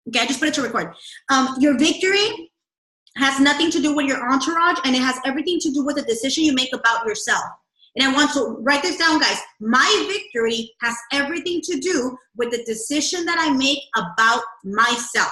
Okay, I just put it to record. Your victory has nothing to do with your entourage, and it has everything to do with the decision you make about yourself. And I want to write this down, guys. My victory has everything to do with the decision that I make about myself.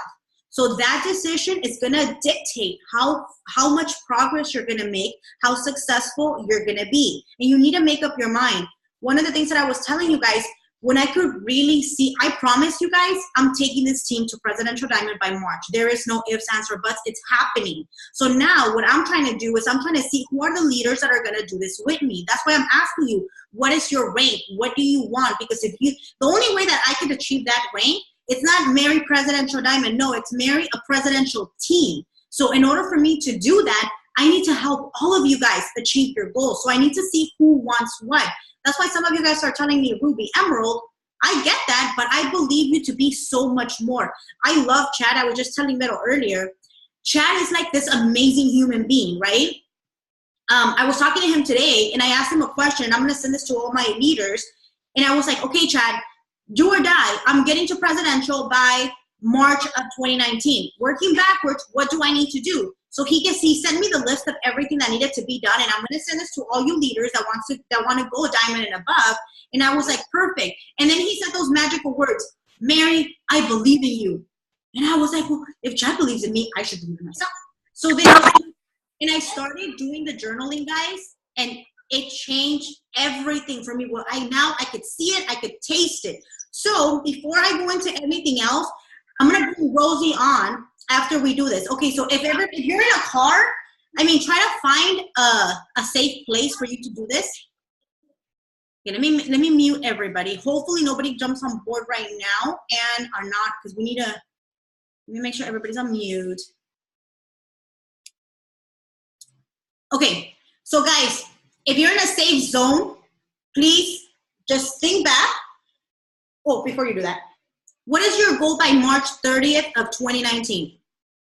So that decision is going to dictate how much progress you're going to make, how successful you're going to be. And you need to make up your mind. One of the things that I was telling you guys, when I could really see, I promise you guys, I'm taking this team to Presidential Diamond by March. There is no ifs, ands, or buts. It's happening. So now what I'm trying to do is I'm trying to see who are the leaders that are going to do this with me. That's why I'm asking you, what is your rank? What do you want? Because the only way that I could achieve that rank, it's not marry Presidential Diamond. No, it's marry a presidential team. So in order for me to do that, I need to help all of you guys achieve your goals. So I need to see who wants what. That's why some of you guys are telling me Ruby, Emerald. I get that, but I believe you to be so much more. I love Chad. I was just telling Meadow earlier. Chad is like this amazing human being, right? I was talking to him today, and I asked him a question. I'm going to send this to all my leaders. And I was like, okay, Chad, do or die. I'm getting to presidential by March of 2019. Working backwards, what do I need to do? So he sent me the list of everything that needed to be done, and I'm going to send this to all you leaders that want to go diamond and above. And I was like, perfect. And then he said those magical words, Mary, I believe in you. And I was like, well, if Chad believes in me, I should believe in myself. So then, and I started doing the journaling, guys, and it changed everything for me. Well, I could see it, I could taste it. So before I go into anything else, I'm going to bring Rosie on after we do this. Okay, so if you're in a car, I mean, try to find a safe place for you to do this. Okay, let me mute everybody. Hopefully nobody jumps on board right now and are not, because we need to, let me make sure everybody's on mute. Okay, so guys, if you're in a safe zone, please just think back. Oh, before you do that, what is your goal by March 30th of 2019?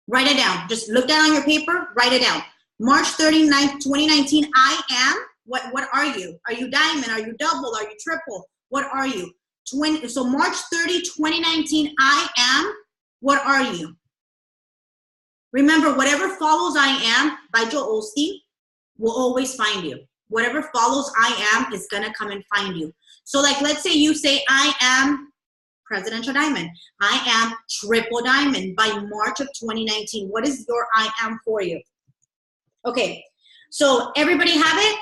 Write it down. Just look down on your paper, write it down. March 39th, 2019, I am, what are you? Are you diamond? Are you double? Are you triple? What are you? So March 30, 2019, I am, what are you? Remember, whatever follows I am by Joel Osteen will always find you. Whatever follows I am is going to come and find you. So like, let's say you say, I am Presidential Diamond. I am Triple Diamond by March of 2019. What is your I am for you? Okay, so everybody have it?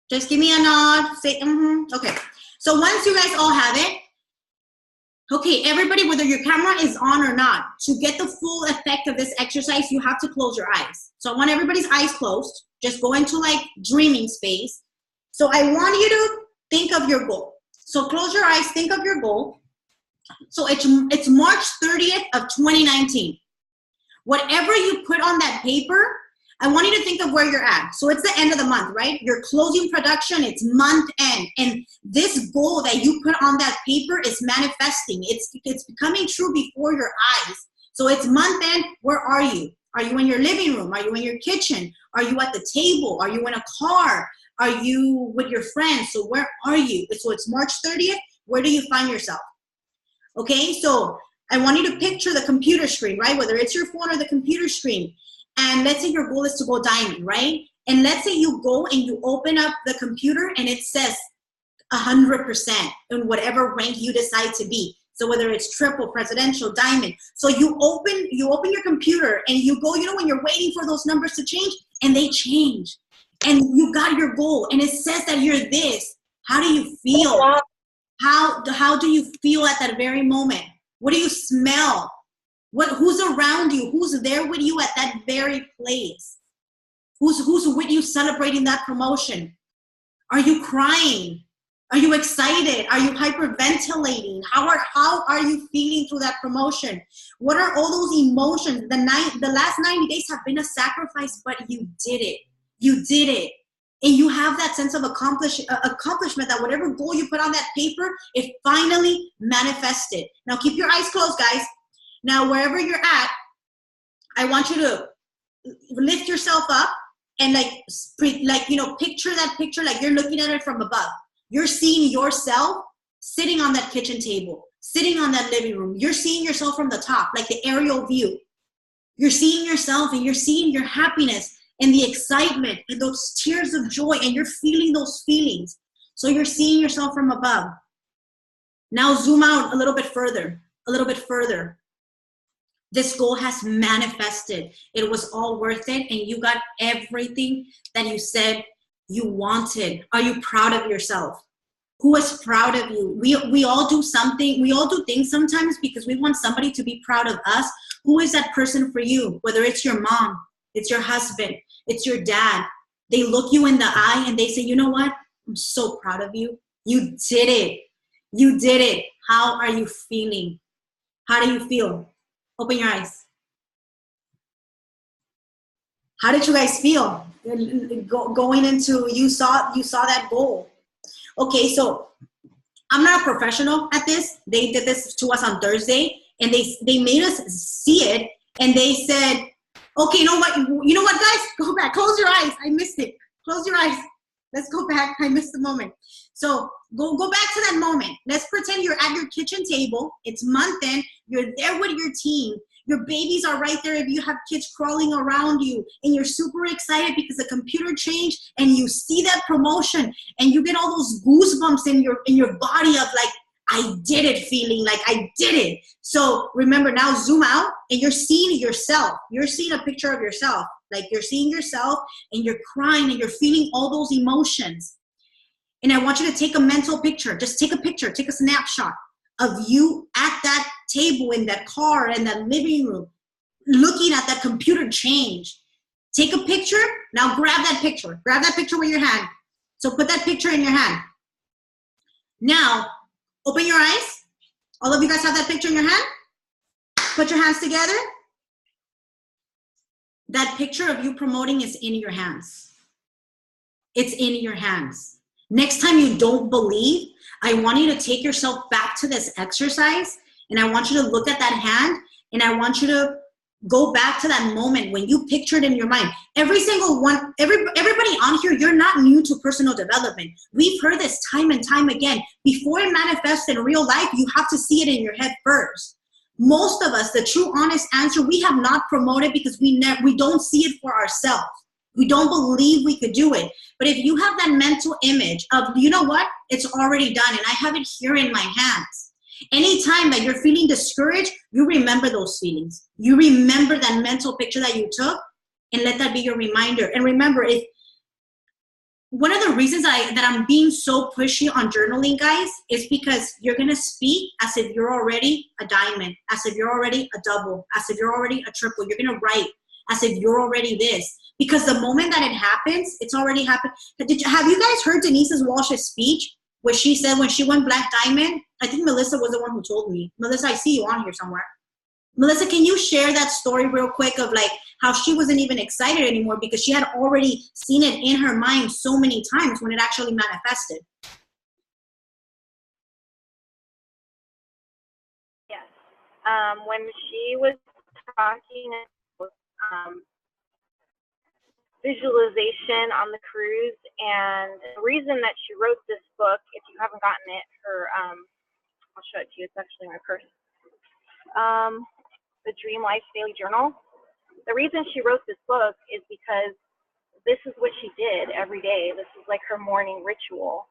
Just give me a nod. Say, Okay, so once you guys all have it, okay, everybody, whether your camera is on or not, to get the full effect of this exercise, you have to close your eyes. So I want everybody's eyes closed. Just go into like dreaming space. So I want you to think of your goal. So close your eyes, think of your goal. So it's March 30th of 2019. Whatever you put on that paper, I want you to think of where you're at. So it's the end of the month, right? You're closing production, it's month end. And this goal that you put on that paper is manifesting. It's becoming true before your eyes. So it's month end, where are you? Are you in your living room? Are you in your kitchen? Are you at the table? Are you in a car? Are you with your friends? So where are you? So it's March 30th, where do you find yourself? Okay, so I want you to picture the computer screen, right? Whether it's your phone or the computer screen. And let's say your goal is to go diamond, right? And let's say you go and you open up the computer and it says 100% in whatever rank you decide to be. So whether it's triple, presidential, diamond. So you open your computer and you go, you know, when you're waiting for those numbers to change, and they change. And you got your goal and it says that you're this. How do you feel? How do you feel at that very moment? What do you smell? Who's around you? Who's there with you at that very place? Who's with you celebrating that promotion? Are you crying? Are you excited? Are you hyperventilating? How are you feeling through that promotion? What are all those emotions? The last 90 days have been a sacrifice, but you did it. You did it. And you have that sense of accomplishment that whatever goal you put on that paper, it finally manifested. Now keep your eyes closed, guys. Now wherever you're at, I want you to lift yourself up and picture that picture like you're looking at it from above. You're seeing yourself sitting on that kitchen table, sitting on that living room. You're seeing yourself from the top, like the aerial view. You're seeing yourself and you're seeing your happiness and the excitement and those tears of joy, and you're feeling those feelings. So you're seeing yourself from above. Now zoom out a little bit further, a little bit further. This goal has manifested. It was all worth it, and you got everything that you said you wanted. Are you proud of yourself? Who is proud of you? We all do something. We all do things sometimes because we want somebody to be proud of us. Who is that person for you? Whether it's your mom, it's your husband, it's your dad. They look you in the eye and they say, you know what? I'm so proud of you. You did it. You did it. How are you feeling? How do you feel? Open your eyes. How did you guys feel going into, you saw that goal? Okay, so I'm not a professional at this. They did this to us on Thursday, and they made us see it, and they said, okay, you know what, guys? Go back. Close your eyes. I missed it. Close your eyes. Let's go back. I missed the moment. So go back to that moment. Let's pretend you're at your kitchen table. It's month end. You're there with your team. Your babies are right there if you have kids crawling around you, and you're super excited because the computer changed and you see that promotion and you get all those goosebumps in your body of like, I did it feeling, like I did it. So remember, now zoom out and you're seeing yourself. You're seeing a picture of yourself. Like you're seeing yourself and you're crying and you're feeling all those emotions. And I want you to take a mental picture. Just take a picture, take a snapshot of you at that table, in that car, in that living room, looking at that computer change. Take a picture. Now grab that picture. Grab that picture with your hand. So put that picture in your hand. Now, open your eyes. All of you guys have that picture in your hand? Put your hands together. That picture of you promoting is in your hands. It's in your hands. Next time you don't believe, I want you to take yourself back to this exercise, and I want you to look at that hand, and I want you to go back to that moment when you pictured in your mind. Every single one, everybody on here, you're not new to personal development. We've heard this time and time again. Before it manifests in real life, you have to see it in your head first. Most of us, the true honest answer, we have not promoted because we don't see it for ourselves. We don't believe we could do it. But if you have that mental image of, you know what, it's already done and I have it here in my hands. Anytime that you're feeling discouraged, you remember those feelings. You remember that mental picture that you took, and let that be your reminder. And remember, if one of the reasons that I'm being so pushy on journaling, guys, is because you're going to speak as if you're already a diamond, as if you're already a double, as if you're already a triple. You're going to write as if you're already this. Because the moment that it happens, it's already happened. Have you guys heard Denise Walsh's speech where she said when she went Black Diamond? I think Melissa was the one who told me. Melissa, I see you on here somewhere. Melissa, can you share that story real quick of like how she wasn't even excited anymore because she had already seen it in her mind so many times when it actually manifested? Yes. When she was talking about visualization on the cruise, and the reason that she wrote this book, if you haven't gotten it, I'll show it to you. It's actually in my purse. The Dream Life Daily Journal. The reason she wrote this book is because this is what she did every day. This is like her morning ritual.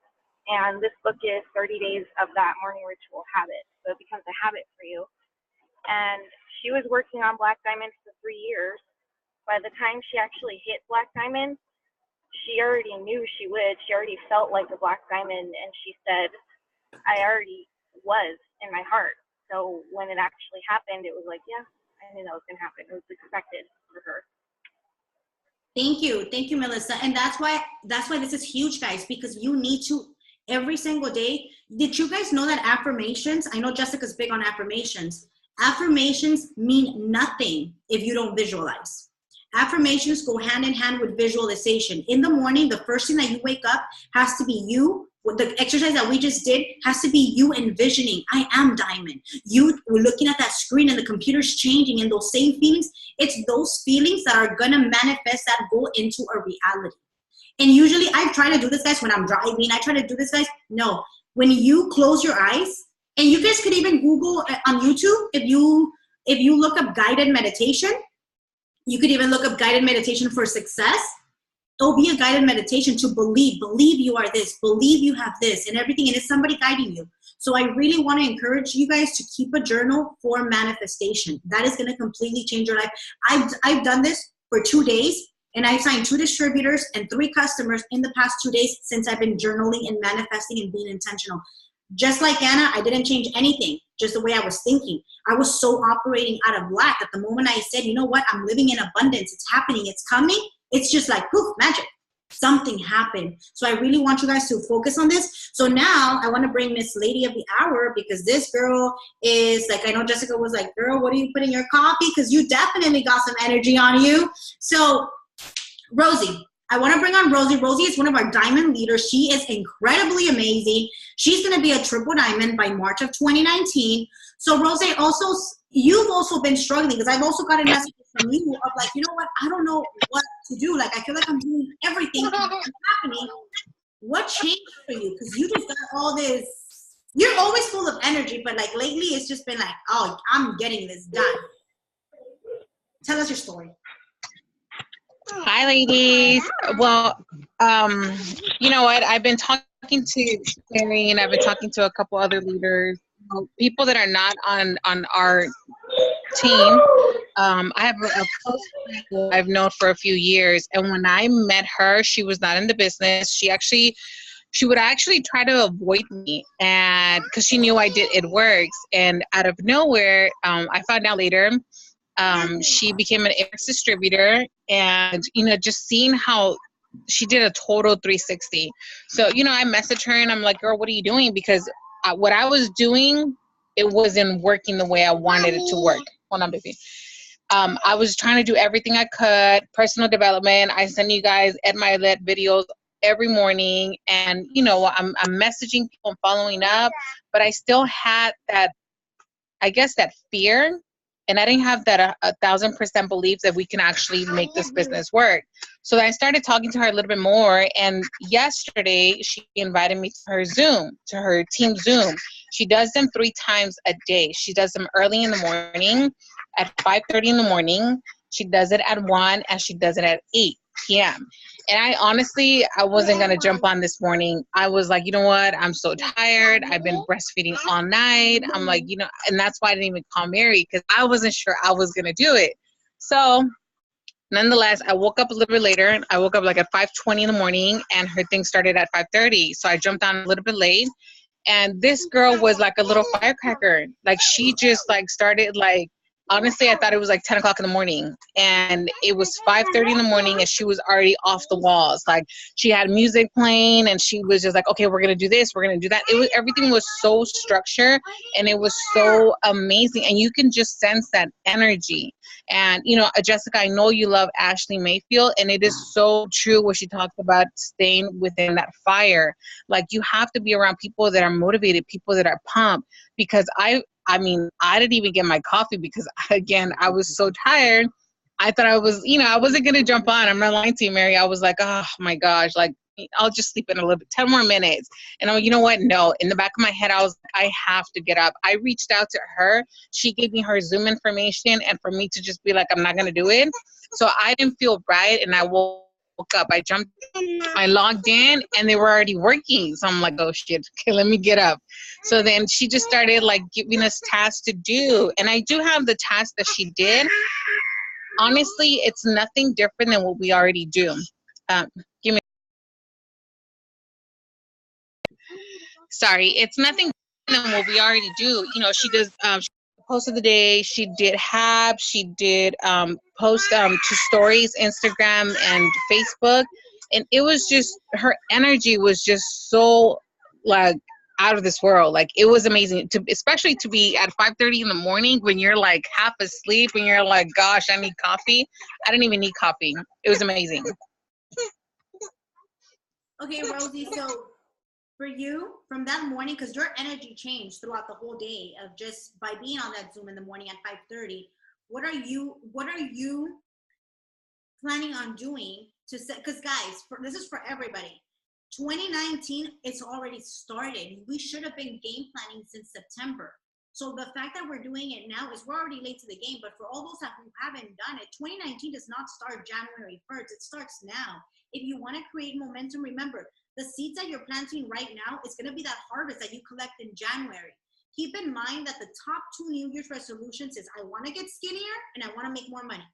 And this book is 30 days of that morning ritual habit. So it becomes a habit for you. And she was working on Black Diamond for 3 years. By the time she actually hit Black Diamond, she already knew she would. She already felt like a Black Diamond. And she said, I already was in my heart. So when it actually happened, it was like, yeah, I knew that was going to happen. It was expected for her. Thank you, Melissa. And that's why this is huge, guys, because you need to every single day. Did you guys know that affirmations? I know Jessica's big on affirmations. Affirmations mean nothing if you don't visualize. Affirmations go hand in hand with visualization. In the morning, the first thing that you wake up has to be you. The exercise that we just did has to be you envisioning, I am Diamond. You were looking at that screen and the computer's changing, and those same feelings, it's those feelings that are going to manifest that goal into a reality. And usually I try to do this, guys, when I'm driving. I try to do this, guys. No, when you close your eyes And you guys could even Google on YouTube, if you look up guided meditation, you could even look up guided meditation for success. It'll be a guided meditation to believe you are this, believe you have this and everything, and it's somebody guiding you. So I really want to encourage you guys to keep a journal for manifestation. That is going to completely change your life. I've done this for 2 days, and I've signed 2 distributors and 3 customers in the past 2 days since I've been journaling and manifesting and being intentional. Just like Anna, I didn't change anything, just the way I was thinking. I was so operating out of lack that the moment I said, you know what, I'm living in abundance, it's happening, it's coming, it's just like, poof, magic. Something happened. So I really want you guys to focus on this. So now I want to bring Miss Lady of the Hour, because this girl is like, I know Jessica was like, girl, what do you put in your coffee? Because you definitely got some energy on you. So Rosie, I want to bring on Rosie. Rosie is one of our diamond leaders. She is incredibly amazing. She's going to be a triple diamond by March of 2019. So Rosie, also, you've also been struggling, because I've also gotten messages from you of like, you know what, I don't know what to do. Like, I feel like I'm doing everything that's happening. What changed for you? Because you just got all this, you're always full of energy, but like lately it's just been like, oh, I'm getting this done. Tell us your story. Hi, ladies. Well, you know what? I've been talking to Carrie, and I've been talking to a couple other leaders, people that are not on our team. I have a close friend who I've known for a few years, and when I met her, she was not in the business. She would actually try to avoid me, and because she knew it works. And out of nowhere, I found out later. She became an Apex distributor, and just seeing how she did a total 360. So I messaged her and I'm like, girl, what are you doing? Because what I was doing, it wasn't working the way I wanted it to work. Hold on, baby. I was trying to do everything I could, personal development. I send you guys at my lit videos every morning, and I'm messaging people and following up, but I still had that, I guess, that fear. And I didn't have that 1,000% belief that we can actually make this business work. So I started talking to her a little bit more. And yesterday, she invited me to her team Zoom. She does them 3 times a day. She does them early in the morning at 5:30 in the morning. She does it at 1, and she does it at 8 p.m. And I wasn't going to jump on this morning. I was like, you know what? I'm so tired. I've been breastfeeding all night. I'm like, and that's why I didn't even call Mary, because I wasn't sure I was going to do it. So nonetheless, I woke up a little bit later. I woke up like at 5:20 in the morning, and her thing started at 5:30. So I jumped on a little bit late. And this girl was like a little firecracker. Like, she just like started like, honestly, I thought it was like 10 o'clock in the morning, and it was 5:30 in the morning, and she was already off the walls. Like, she had music playing, and she was just like, okay, we're going to do this, we're going to do that. Everything was so structured, and it was so amazing. And you can just sense that energy. And, Jessica, I know you love Ashley Mayfield, and it is so true what she talked about, staying within that fire. Like, you have to be around people that are motivated, people that are pumped, because I didn't even get my coffee because, again, I was so tired. I thought I wasn't going to jump on. I'm not lying to you, Mary. I was like, oh my gosh, like, I'll just sleep in a little bit, 10 more minutes. And I'm like, you know what? No. In the back of my head, I was like, I have to get up. I reached out to her. She gave me her Zoom information, and for me to just be like, I'm not going to do it. So I didn't feel right, and I woke up. I logged in, and they were already working. So I'm like, oh shit, okay, let me get up. So then she just started like giving us tasks to do. And I do have the task that she did. Honestly, it's nothing different than what we already do. It's nothing different than what we already do. She does post of the day. She did she did post to stories, Instagram and Facebook. And it was just, her energy was just so like out of this world. Like, it was amazing, especially to be at 5:30 in the morning when you're like half asleep, and you're like, gosh, I need coffee. I didn't even need coffee. It was amazing. Okay, Rosie, so for you, from that morning, because your energy changed throughout the whole day of just by being on that Zoom in the morning at 5:30, what are you planning on doing to set, because guys, this is for everybody. 2019, it's already started. We should have been game planning since September. So the fact that we're doing it now is we're already late to the game. But for all those who haven't done it, 2019 does not start January 1st. It starts now. If you want to create momentum, remember, the seeds that you're planting right now is going to be that harvest that you collect in January. Keep in mind that the top 2 New Year's resolutions is I want to get skinnier and I want to make more money.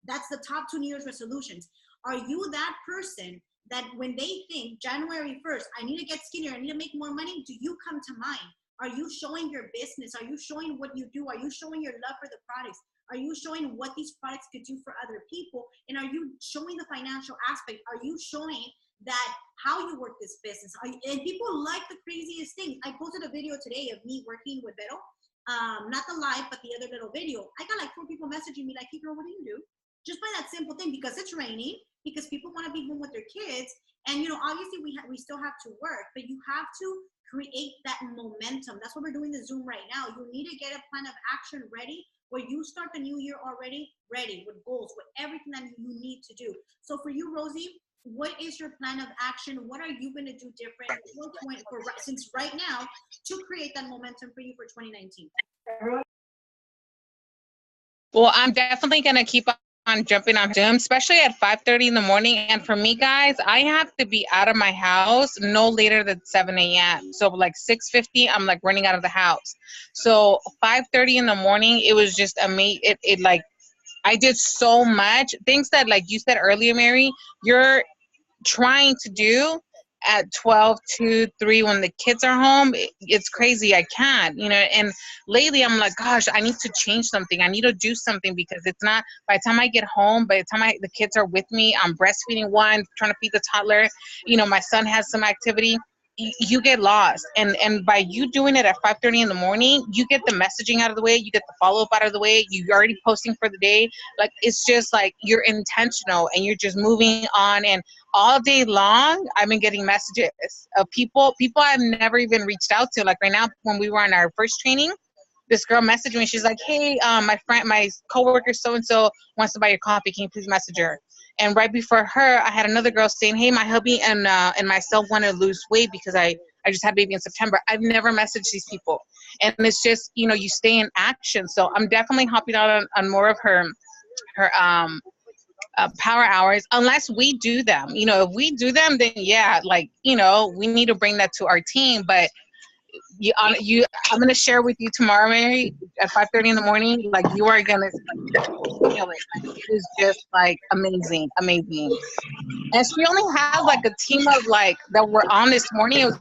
That's the top 2 New Year's resolutions. Are you that person that when they think January 1st, I need to get skinnier, I need to make more money, do you come to mind? Are you showing your business? Are you showing what you do? Are you showing your love for the products? Are you showing what these products could do for other people? And are you showing the financial aspect? Are you showing that how you work this business? And people like the craziest things. I posted a video today of me working with Vero. Not the live, but the other little video. I got like 4 people messaging me like, hey girl, what do you do? Just by that simple thing, because it's raining, because people want to be home with their kids. And, you know, obviously we still have to work, but you have to create that momentum. That's what we're doing the Zoom right now. You need to get a plan of action ready where you start the new year already ready with goals, with everything that you need to do. So for you, Rosie, what is your plan of action? What are you going to do different since right now to create that momentum for you for 2019? Well, I'm definitely going to keep on jumping on Zoom, especially at 5:30 in the morning. And for me, guys, I have to be out of my house no later than 7 a.m. So like 6:50, I'm like running out of the house. So 5:30 in the morning, it was just amazing. It like, I did so much things that, like you said earlier, Mary, you're trying to do at 12, 2, 3 when the kids are home. It's crazy. I can't, you know. And lately I'm like, gosh, I need to change something. I need to do something, because it's not, by the time I get home, by the time the kids are with me, I'm breastfeeding one, trying to feed the toddler, you know, my son has some activity. You get lost, and by you doing it at 5:30 in the morning, you get the messaging out of the way, you get the follow-up out of the way, you're already posting for the day. Like, it's just like you're intentional and you're just moving on. And all day long, I've been getting messages of people I've never even reached out to. Like right now, when we were on our first training, this girl messaged me. She's like, hey, my coworker so-and-so wants to buy your coffee. Can you please message her? And right before her, I had another girl saying, hey, my hubby and myself want to lose weight because I just had a baby in September. I've never messaged these people. And it's just, you know, you stay in action. So I'm definitely hopping out on more of her power hours, unless we do them. You know, if we do them, then yeah, like, you know, we need to bring that to our team. But I'm going to share with you tomorrow, Mary, at 5:30 in the morning. Like, you are going to feel it. Like, it is just like amazing. And she only had like a team of like that were on this morning. It was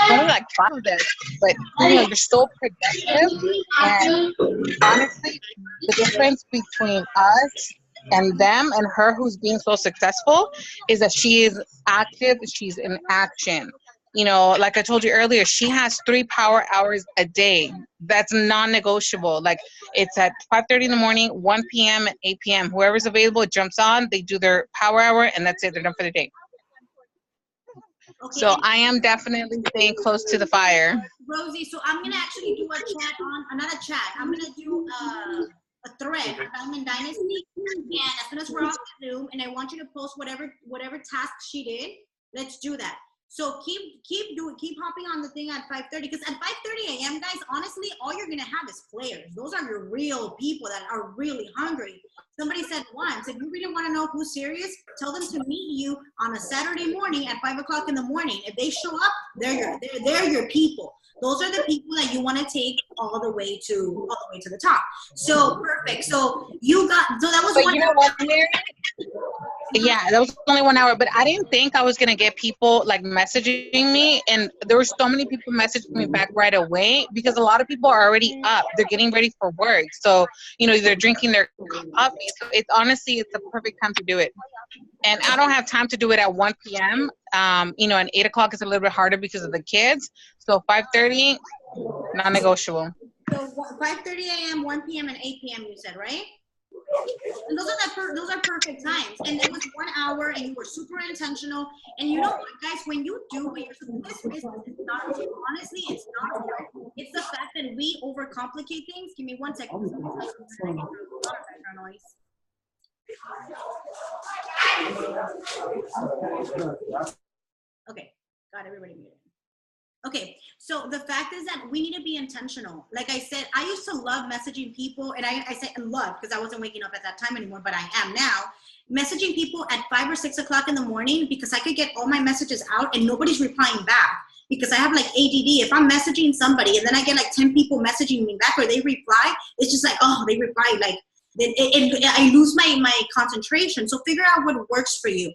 only like 5 of us, but you know, you're so productive. And honestly, the difference between us and them and her, who's being so successful, is that she is active. She's in action. You know, like I told you earlier, she has 3 power hours a day. That's non-negotiable. Like, it's at 5:30 in the morning, 1 p.m. and 8 p.m. Whoever's available jumps on, they do their power hour, and that's it. They're done for the day. Okay. So I am definitely staying close to the fire. Rosie, so I'm going to actually do a chat not a chat. I'm going to do a thread on Dynasty, and as soon as we're off the Zoom, and I want you to post whatever task she did, let's do that. So keep hopping on the thing at 5:30, because at 5:30 a.m., guys, honestly, all you're gonna have is players. Those are your real people that are really hungry. Somebody said once, if you really want to know who's serious, tell them to meet you on a Saturday morning at 5 o'clock in the morning. If they show up, they're your people. Those are the people that you want to take all the way to the top. So perfect. So that was. But you know what, Mary? Yeah, that was only 1 hour, but I didn't think I was going to get people like messaging me. And there were so many people messaging me back right away, because a lot of people are already up. They're getting ready for work. So, you know, they're drinking their coffee. So it's a perfect time to do it. And I don't have time to do it at 1 p.m. You know, and 8 o'clock is a little bit harder because of the kids. So 5:30, non-negotiable. So 5:30 a.m., 1 p.m., and 8 p.m. you said, right? And those are perfect times. And it was 1 hour, and you were super intentional. And you know what, guys, when you do this business is not, honestly, it's not hard. It's the fact that we overcomplicate things. Give me 1 second. Okay, Got everybody muted. Okay, so the fact is that we need to be intentional. Like I said, I used to love messaging people, and I say love because I wasn't waking up at that time anymore, but I am now. Messaging people at 5 or 6 o'clock in the morning because I could get all my messages out and nobody's replying back because I have like ADD. If I'm messaging somebody and then I get like 10 people messaging me back or they reply, it's just like, oh, they reply like, I lose my concentration. So figure out what works for you.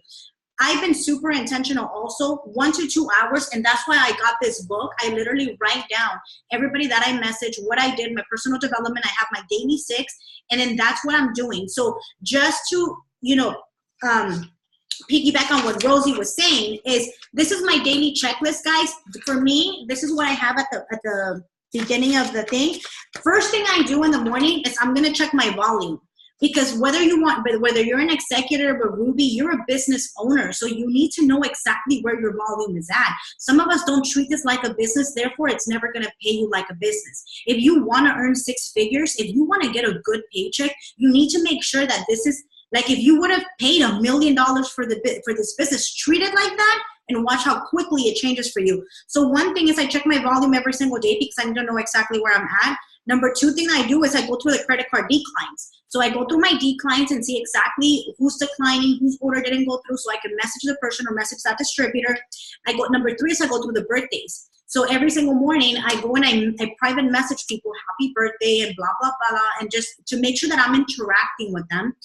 I've been super intentional also, 1 to 2 hours, and that's why I got this book. I literally write down everybody that I message, what I did, my personal development. I have my daily 6, and then that's what I'm doing. So just to, piggyback on what Rosie was saying is this is my daily checklist, guys. For me, this is what I have at the beginning of the thing. First thing I do in the morning is I'm gonna check my volume. Because whether you're an executive or Ruby, you're a business owner. So you need to know exactly where your volume is at. Some of us don't treat this like a business. Therefore, it's never going to pay you like a business. If you want to earn 6 figures, if you want to get a good paycheck, you need to make sure that this is like, if you would have paid $1 million for this business, treat it like that and watch how quickly it changes for you. So one thing is I check my volume every single day because I need to know exactly where I'm at. Number 2 thing I do is I go through the credit card declines. So I go through my declines and see exactly who's declining, whose order didn't go through, so I can message the person or message that distributor. Number 3 is I go through the birthdays. So every single morning I go and I private message people, happy birthday and blah, blah, blah, blah, and just to make sure that I'm interacting with them.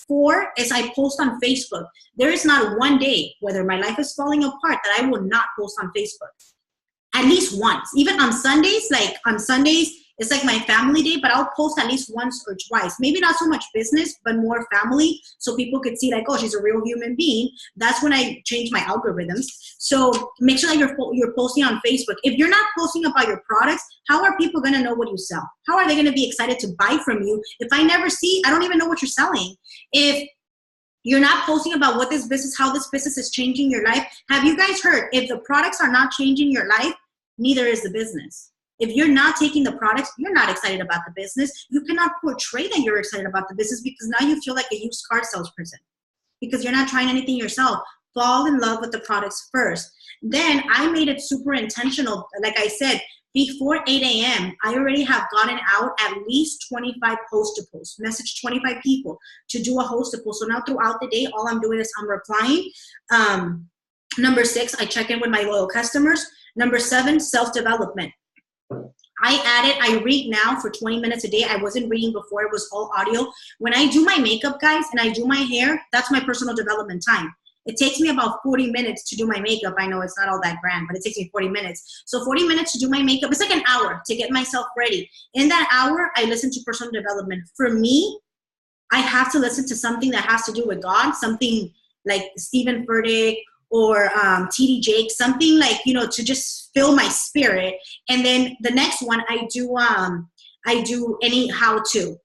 4 is I post on Facebook. There is not one day, whether my life is falling apart, that I will not post on Facebook. At least once. Even on Sundays, it's like my family day, but I'll post at least once or twice. Maybe not so much business, but more family, so people could see like, oh, she's a real human being. That's when I change my algorithms. So make sure that you're posting on Facebook. If you're not posting about your products, how are people going to know what you sell? How are they going to be excited to buy from you? If I never see, I don't even know what you're selling. If you're not posting about what this business, how this business is changing your life. Have you guys heard, if the products are not changing your life, neither is the business. If you're not taking the products, you're not excited about the business. You cannot portray that you're excited about the business because now you feel like a used car salesperson because you're not trying anything yourself. Fall in love with the products first. Then I made it super intentional. Like I said, before 8 a.m., I already have gotten out at least 25 post-to-post, message 25 people to do a host-to-post. So now throughout the day, all I'm doing is I'm replying. Number 6, I check in with my loyal customers. Number 7, self-development. I read now for 20 minutes a day. I wasn't reading before, it was all audio. When I do my makeup, guys, and I do my hair, that's my personal development time. It takes me about 40 minutes to do my makeup. I know it's not all that grand, but it takes me 40 minutes. So 40 minutes to do my makeup. It's like an hour to get myself ready. In that hour, I listen to personal development. For me, I have to listen to something that has to do with God, something like Stephen Furtick or T.D. Jakes, something like, to just fill my spirit. And then the next one, I do any how-to.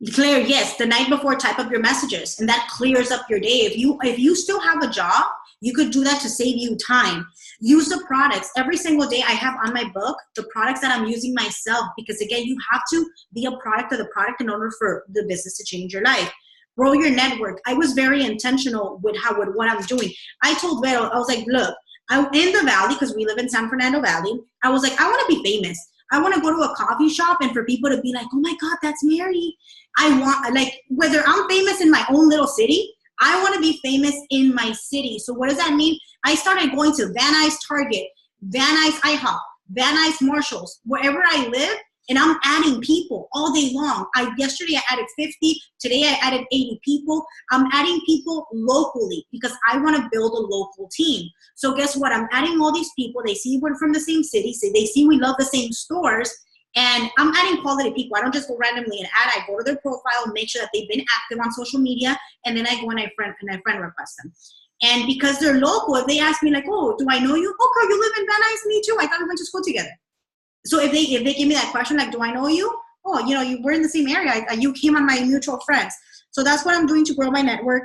Declare yes, the night before, type up your messages, and that clears up your day. If you still have a job, you could do that to save you time. Use the products. Every single day I have on my book the products that I'm using myself, because again, you have to be a product of the product in order for the business to change your life. Grow your network. I was very intentional with what I'm doing. I told Vero, I was like, look, I'm in the Valley because we live in San Fernando Valley. I was like, I want to be famous. I want to go to a coffee shop and for people to be like, oh my God, that's Mary. I want, like, whether I'm famous in my own little city, I want to be famous in my city. So what does that mean? I started going to Van Nuys Target, Van Nuys IHOP, Van Nuys Marshalls, wherever I live, and I'm adding people all day long. Yesterday I added 50. Today I added 80 people. I'm adding people locally because I want to build a local team. So guess what? I'm adding all these people. They see we're from the same city. So they see we love the same stores. And I'm adding quality people. I don't just go randomly and add. I go to their profile, make sure that they've been active on social media, and then I go and I friend request them. And because they're local, if they ask me like, oh, do I know you? Oh, girl, you live in Van Nuys? Me too. I thought we went to school together. So if they give me that question, like, do I know you? Oh, you were in the same area. You came on my mutual friends. So that's what I'm doing to grow my network.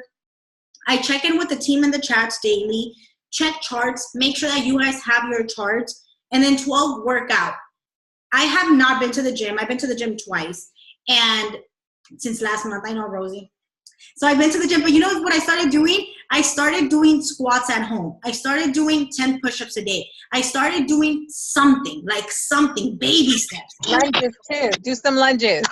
I check in with the team in the chats daily, check charts, make sure that you guys have your charts. And then 12, workout. I have not been to the gym. I've been to the gym twice. And since last month, I know, Rosie. So I've been to the gym, but you know what I started doing? I started doing squats at home. I started doing 10 push-ups a day. I started doing something, baby steps. Lunges too. Do some lunges.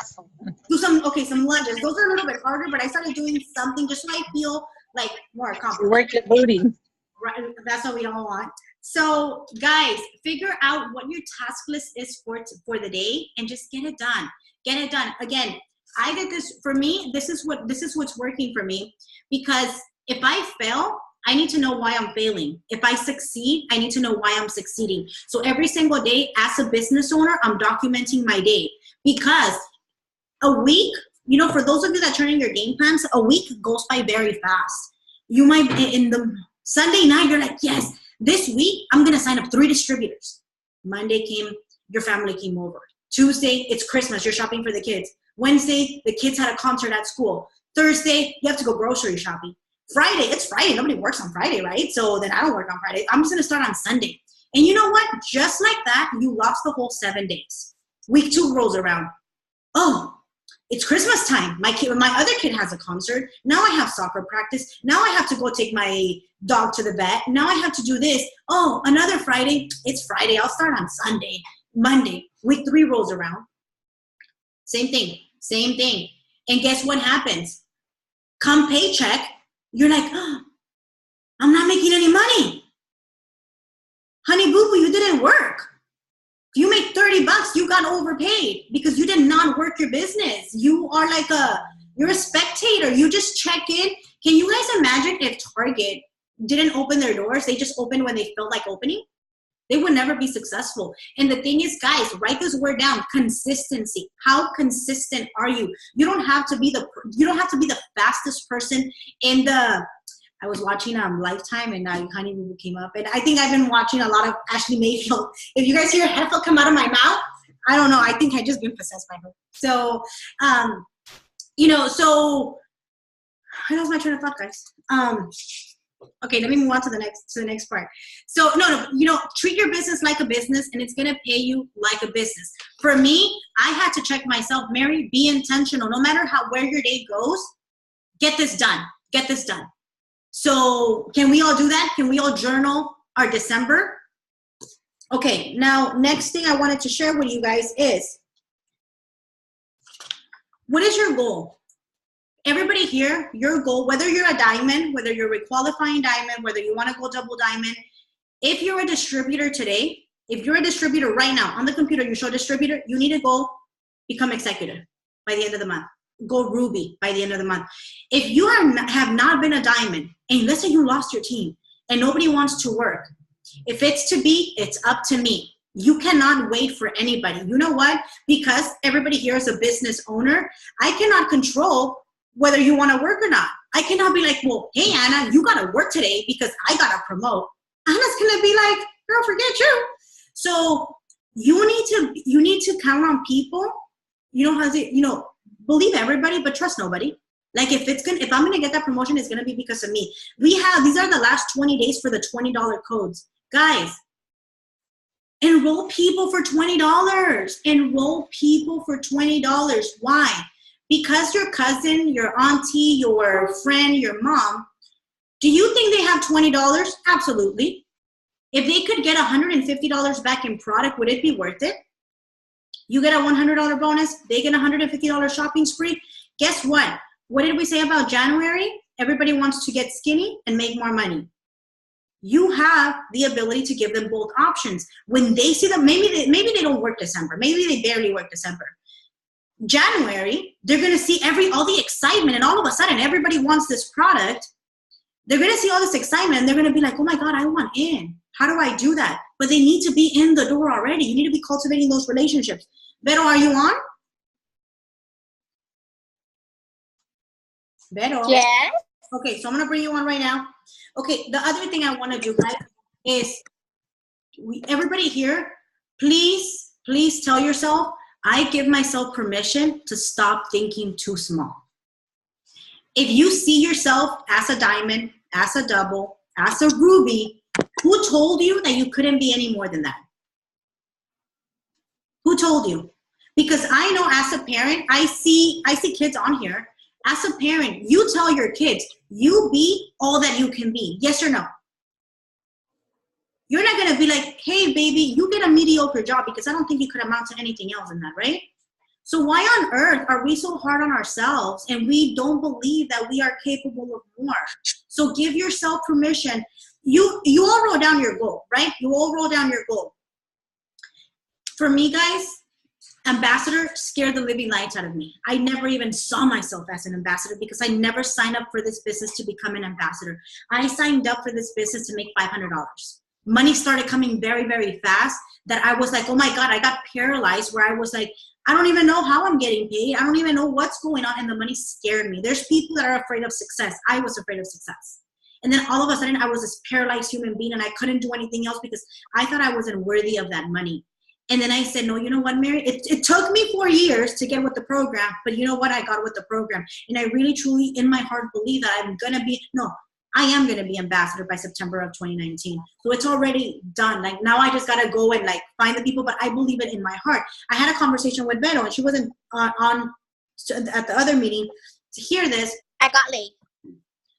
Do some lunges. Those are a little bit harder, but I started doing something just so I feel like more accomplished. Work your booty. Right, that's what we don't want. So guys, figure out what your task list is for the day and just get it done. Get it done. Again, I did this for me. This is what's working for me, because if I fail, I need to know why I'm failing. If I succeed, I need to know why I'm succeeding. So every single day as a business owner, I'm documenting my day, because a week, you know, for those of you that turn in your game plans, a week goes by very fast. You might, in the Sunday night, you're like, yes, this week, I'm going to sign up 3 distributors. Monday came, your family came over. Tuesday, it's Christmas, you're shopping for the kids. Wednesday, the kids had a concert at school. Thursday, you have to go grocery shopping. Friday, it's Friday. Nobody works on Friday, right? So then I don't work on Friday. I'm just going to start on Sunday. And you know what? Just like that, you lost the whole 7 days. Week 2 rolls around. Oh, it's Christmas time. My other kid has a concert. Now I have soccer practice. Now I have to go take my dog to the vet. Now I have to do this. Oh, another Friday. It's Friday. I'll start on Sunday. Monday. Week 3 rolls around. Same thing. And guess what happens? Come paycheck, you're like, oh, I'm not making any money. Honey boo boo, you didn't work. If you make $30, you got overpaid because you did not work your business. You are like you're a spectator. You just check in. Can you guys imagine if Target didn't open their doors? They just opened when they felt like opening. They would never be successful. And the thing is, guys, write this word down: consistency. How consistent are you? You don't have to be the fastest person in the. I was watching Lifetime, and Honey Boo Boo came up, and I think I've been watching a lot of Ashley Mayfield. If you guys hear a heifer come out of my mouth, I don't know. I think I just been possessed by her. So, you know, so I lost my train of thought, guys. Okay, let me move on to the next part. So no, you know, treat your business like a business, and it's gonna pay you like a business. For me, I had to check myself. Mary, be intentional. No matter where your day goes, get this done. Get this done. So can we all do that? Can we all journal our December? Okay, now next thing I wanted to share with you guys is, what is your goal? Everybody here, your goal, whether you're a diamond, whether you're a qualifying diamond, whether you want to go double diamond, if you're a distributor today, if you're a distributor right now on the computer, you show distributor, you need to go become executive by the end of the month. Go Ruby by the end of the month. If you have not been a diamond, and let's say you lost your team and nobody wants to work, if it's to be, it's up to me. You cannot wait for anybody. You know what? Because everybody here is a business owner, I cannot control whether you want to work or not. I cannot be like, well, hey, Anna, you got to work today because I got to promote. Anna's going to be like, girl, forget you. So you need to count on people. You know how to, you know, believe everybody, but trust nobody. Like if I'm going to get that promotion, it's going to be because of me. These are the last 20 days for the $20 codes. Guys, enroll people for $20. Enroll people for $20. Why? Because your cousin, your auntie, your friend, your mom, do you think they have $20? Absolutely. If they could get $150 back in product, would it be worth it? You get a $100 bonus, they get a $150 shopping spree. Guess what? What did we say about January? Everybody wants to get skinny and make more money. You have the ability to give them both options. When they see them, maybe they don't work December. Maybe they barely work December. January, they're going to see all the excitement, and all of a sudden everybody wants this product. They're going to see all this excitement, and they're going to be like, oh my God, I want in. How do I do that? But they need to be in the door already. You need to be cultivating those relationships. Vero, are you on? Vero? Yes. Okay, so I'm going to bring you on right now. Okay, the other thing I want to do, guys, is everybody here, please tell yourself, I give myself permission to stop thinking too small. If you see yourself as a diamond, as a double, as a ruby, who told you that you couldn't be any more than that? Who told you? Because I know as a parent, I see kids on here, As a parent, you tell your kids, you be all that you can be. Yes or no? You're not going to be like, hey, baby, you get a mediocre job, because I don't think you could amount to anything else in that, right? So why on earth are we so hard on ourselves and we don't believe that we are capable of more? So give yourself permission. You all wrote down your goal, right? You all wrote down your goal. For me, guys, ambassador scared the living lights out of me. I never even saw myself as an ambassador because I never signed up for this business to become an ambassador. I signed up for this business to make $500. Money started coming very, very fast that I was like, oh my God, I got paralyzed, where I was like, I don't even know how I'm getting paid. I don't even know what's going on. And the money scared me. There's people that are afraid of success. I was afraid of success. And then all of a sudden I was this paralyzed human being and I couldn't do anything else because I thought I wasn't worthy of that money. And then I said, no, you know what, Mary? It took me 4 years to get with the program, but you know what? I got with the program. And I really, truly, in my heart, believe that I am going to be ambassador by September of 2019. So it's already done. Like, now I just got to go and like find the people, but I believe it in my heart. I had a conversation with Vero, and she wasn't at the other meeting to hear this. I got late.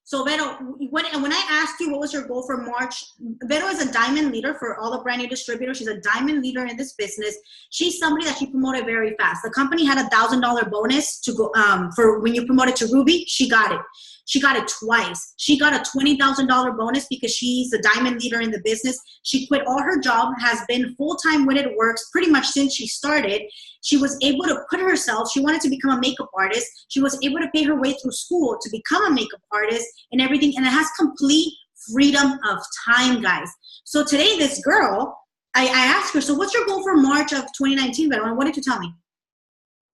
So Vero, when I asked you what was your goal for March, Vero is a diamond leader for all the brand new distributors. She's a diamond leader in this business. She's somebody that she promoted very fast. The company had $1,000 bonus to go for when you promoted to Ruby. She got it. She got it twice. She got a $20,000 bonus because she's a diamond leader in the business. She quit all her job, has been full-time with it, works pretty much since she started. She was able to put herself, she wanted to become a makeup artist. She was able to pay her way through school to become a makeup artist and everything. And it has complete freedom of time, guys. So today, this girl, I asked her, so what's your goal for March of 2019, Vero? And what did you tell me?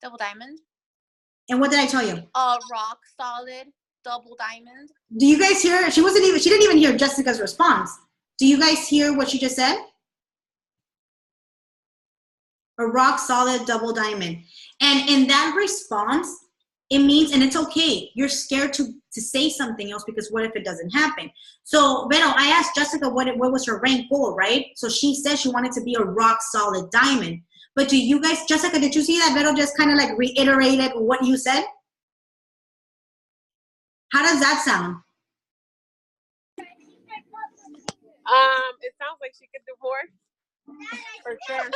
Double diamond. And what did I tell you? Rock solid double diamond. Do you guys hear? She didn't even hear Jessica's response. Do you guys hear what she just said? A rock solid double diamond. And in that response, it means, and it's okay, you're scared to say something else because what if it doesn't happen? So, Vero, I asked Jessica what was her rank goal, right? So she said she wanted to be a rock solid diamond. But do you guys, Jessica, did you see that Vero just kind of like reiterated what you said? How does that sound? It sounds like she could do more. For sure.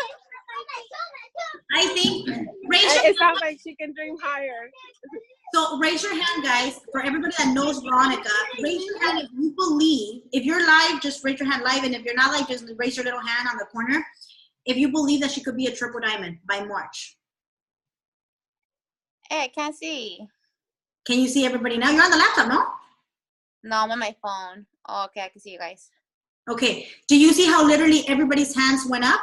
I think, it sounds like she can dream higher. So raise your hand, guys, for everybody that knows Veronica. Raise your hand if you believe. If you're live, just raise your hand live. And if you're not live, just raise your little hand on the corner. If you believe that she could be a triple diamond by March. Hey, I can't see. Can you see everybody now? You're on the laptop, no? No, I'm on my phone. Oh, okay, I can see you guys. Okay. Do you see how literally everybody's hands went up?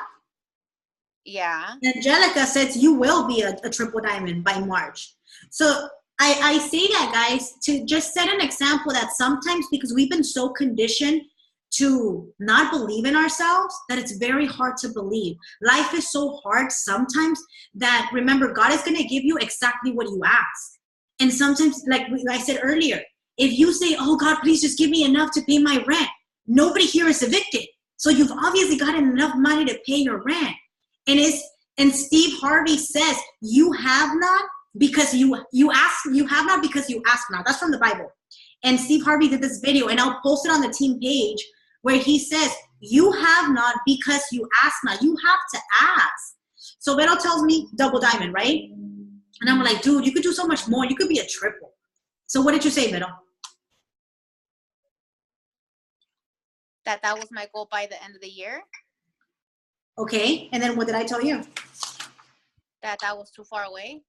Yeah. Angelica says you will be a triple diamond by March. So I say that, guys, to just set an example that sometimes, because we've been so conditioned to not believe in ourselves, that it's very hard to believe. Life is so hard sometimes that, remember, God is going to give you exactly what you ask. And sometimes, like I said earlier, if you say, oh, God, please just give me enough to pay my rent, nobody here is evicted. So you've obviously gotten enough money to pay your rent. And Steve Harvey says, you have not because you ask, you have not because you ask not. That's from the Bible. And Steve Harvey did this video, and I'll post it on the team page, where he says, you have not because you ask not. You have to ask. So Vero tells me double diamond, right? And I'm like, dude, you could do so much more. You could be a triple. So what did you say, Vero? That was my goal by the end of the year. Okay. And then what did I tell you? That was too far away.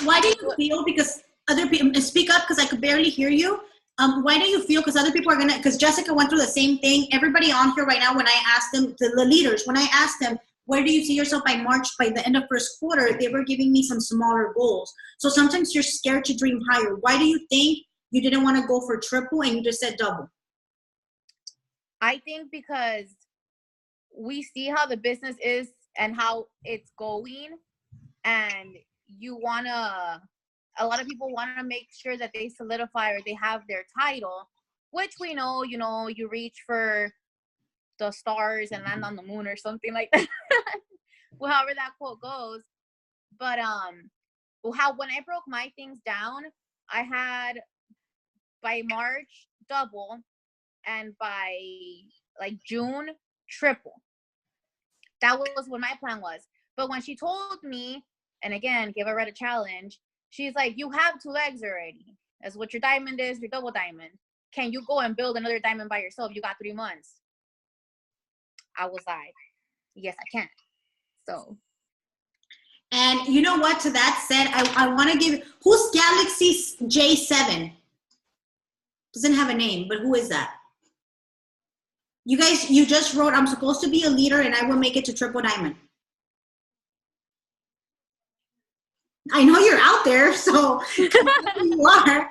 Why do you feel, because other people, speak up because I could barely hear you. Why do you feel, because other people are going to, because Jessica went through the same thing. Everybody on here right now, when I asked them, the leaders, when I asked them, where do you see yourself by March, by the end of first quarter, they were giving me some smaller goals. So sometimes you're scared to dream higher. Why do you think you didn't want to go for triple and you just said double? I think because we see how the business is and how it's going, and a lot of people want to make sure that they solidify or they have their title, which we know, you reach for the stars and land on the moon or something like that. Well, however that quote goes. But how when I broke my things down, I had by March double, and by like June triple. That was what my plan was. But when she told me, and again, give her a challenge, she's like, you have 2 legs already. That's what your diamond is, your double diamond. Can you go and build another diamond by yourself? You got 3 months. I was like, yes, I can. So. And you know what? To that said, I want to give, who's Galaxy J7? Doesn't have a name, but who is that? You guys, you just wrote, I'm supposed to be a leader and I will make it to triple diamond. I know you're out there, so you are.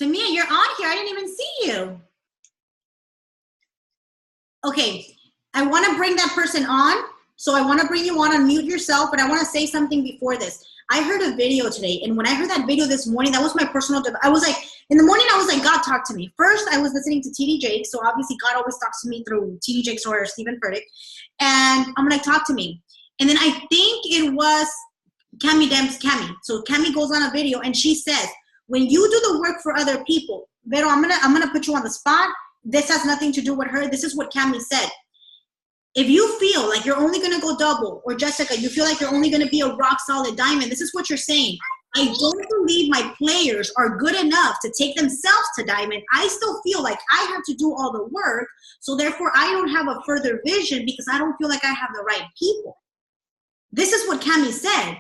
Tamia, you're on here. I didn't even see you. Okay, I want to bring that person on. So I want to bring you on, unmute yourself, but I want to say something before this. I heard a video today, and when I heard that video this morning, that was my personal, I was like, in the morning, I was like, God, talk to me. First, I was listening to TD Jakes, so obviously God always talks to me through TD Jakes or Stephen Furtick, and I'm like, talk to me. And then I think it was Cami. So Cami goes on a video, and she says, when you do the work for other people, Vero, I'm gonna put you on the spot. This has nothing to do with her. This is what Cami said. If you feel like you're only going to go double, or Jessica, you feel like you're only going to be a rock solid diamond, this is what you're saying. I don't believe my players are good enough to take themselves to diamond. I still feel like I have to do all the work, so therefore I don't have a further vision because I don't feel like I have the right people. This is what Cami said.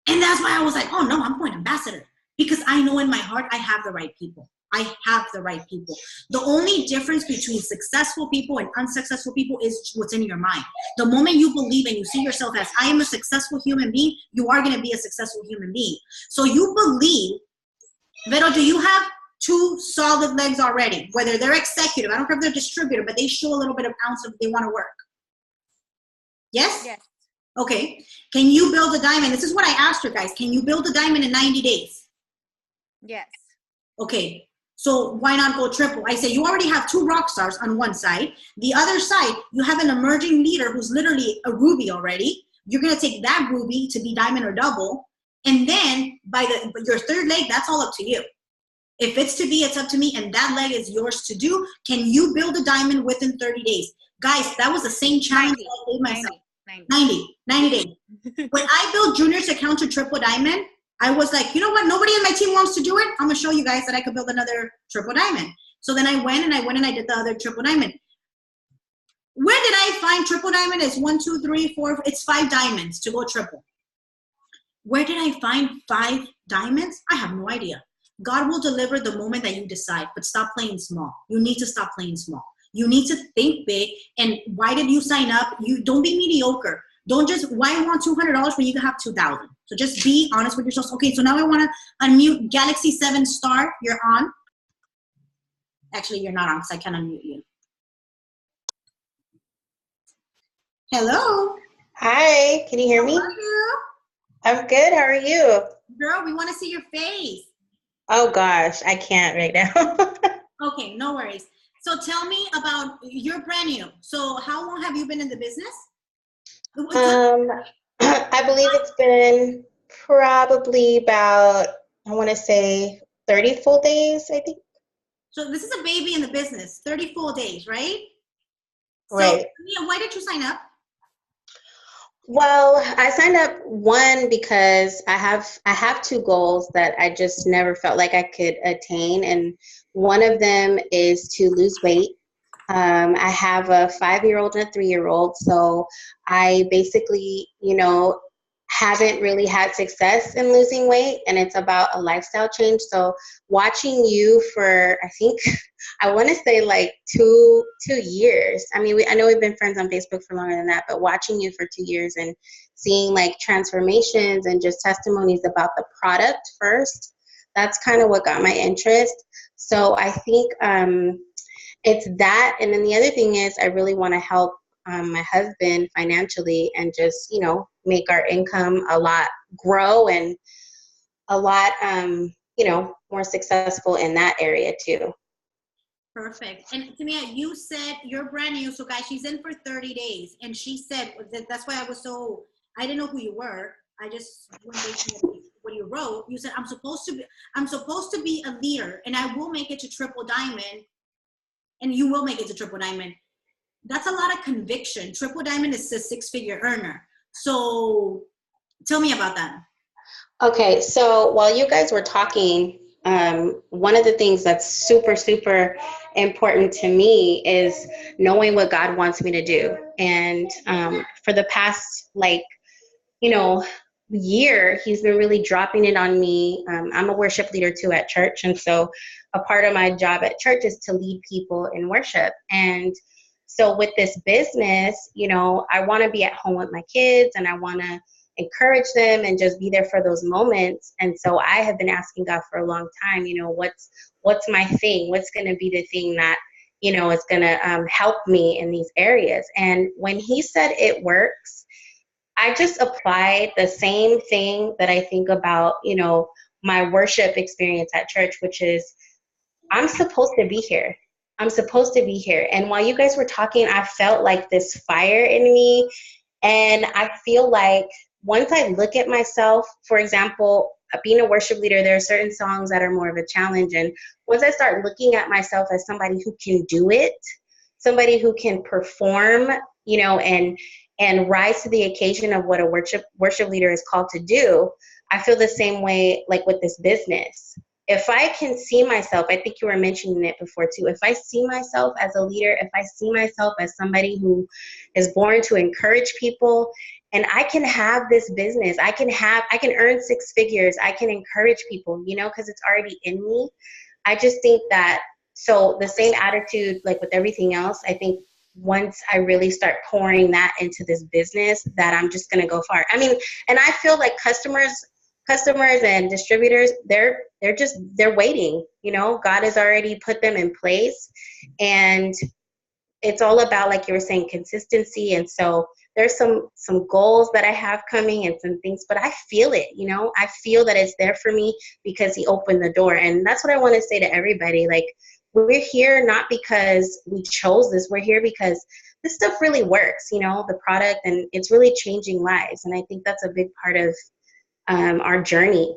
And that's why I was like, oh no, I'm going ambassador. Because I know in my heart I have the right people. I have the right people. The only difference between successful people and unsuccessful people is what's in your mind. The moment you believe and you see yourself as, I am a successful human being, you are going to be a successful human being. So you believe, Vero, do you have 2 solid legs already? Whether they're executive, I don't care if they're distributor, but they show a little bit of ounce of they want to work. Yes? Yes. Okay. Can you build a diamond? This is what I asked her, guys. Can you build a diamond in 90 days? Yes. Okay. So why not go triple? I say you already have 2 rock stars on one side. The other side, you have an emerging leader who's literally a ruby already. You're going to take that ruby to be diamond or double. And then by your 3rd leg, that's all up to you. If it's to be, it's up to me. And that leg is yours to do. Can you build a diamond within 30 days? Guys, that was the same challenge 90, I gave myself. 90 days. When I built juniors account to triple diamond, I was like, you know what? Nobody in my team wants to do it. I'm going to show you guys that I could build another triple diamond. So then I went and I did the other triple diamond. Where did I find triple diamond? It's 1, 2, 3, 4. It's 5 diamonds to go triple. Where did I find 5 diamonds? I have no idea. God will deliver the moment that you decide, but stop playing small. You need to stop playing small. You need to think big. And why did you sign up? You don't be mediocre. Don't just, why want $200 when you can have 2,000? So just be honest with yourself. Okay, so now I want to unmute Galaxy 7 Star. You're on. Actually, you're not on because I can't unmute you. Hello. Hi, can you hear me? How are you? I'm good. How are you? Girl, we want to see your face. Oh gosh, I can't right now. Okay, no worries. So tell me about, you're brand new. So how long have you been in the business? I believe it's been probably about, I want to say 30 full days, I think. So this is a baby in the business, 30 full days, right? Right. So, Mia, why did you sign up? Well, I signed up one because I have 2 goals that I just never felt like I could attain, and one of them is to lose weight. I have a 5-year-old and a 3-year-old, so I basically, haven't really had success in losing weight, and it's about a lifestyle change. So watching you for, I think, I want to say like 2 years. I mean, I know we've been friends on Facebook for longer than that, but watching you for 2 years and seeing like transformations and just testimonies about the product first, that's kind of what got my interest. So I think it's that. And then the other thing is I really want to help my husband financially and just, make our income a lot grow and a lot, more successful in that area too. Perfect. And Tamia, you said you're brand new. So guys, she's in for 30 days. And she said, that's why I didn't know who you were. I just went based on what you wrote. You said, I'm supposed to be a leader, and I will make it to triple diamond, and you will make it to triple diamond. That's a lot of conviction. Triple diamond is a 6-figure earner. So tell me about that. Okay, so while you guys were talking, one of the things that's super, super important to me is knowing what God wants me to do. And for the past, year, he's been really dropping it on me. I'm a worship leader too at church. And so a part of my job at church is to lead people in worship. And so with this business, I want to be at home with my kids, and I want to encourage them and just be there for those moments. And so I have been asking God for a long time, what's my thing? What's going to be the thing that, is going to help me in these areas? And when he said it works, I just applied the same thing that I think about, my worship experience at church, which is I'm supposed to be here. I'm supposed to be here. And while you guys were talking, I felt like this fire in me. And I feel like once I look at myself, for example, being a worship leader, there are certain songs that are more of a challenge. And once I start looking at myself as somebody who can do it, somebody who can perform, and rise to the occasion of what a worship leader is called to do, I feel the same way like with this business. If I can see myself, I think you were mentioning it before too, if I see myself as a leader, if I see myself as somebody who is born to encourage people, and I can have this business, I can earn 6 figures, I can encourage people, because it's already in me. I just think that, so the same attitude, like with everything else, I think once I really start pouring that into this business, that I'm just going to go far. I mean, and I feel like customers and distributors, they're waiting, God has already put them in place, and it's all about, like you were saying, consistency. And so there's some goals that I have coming and some things, but I feel it, I feel that it's there for me because he opened the door. And that's what I want to say to everybody. Like, we're here not because we chose this. We're here because this stuff really works, the product, and it's really changing lives. And I think that's a big part of our journey,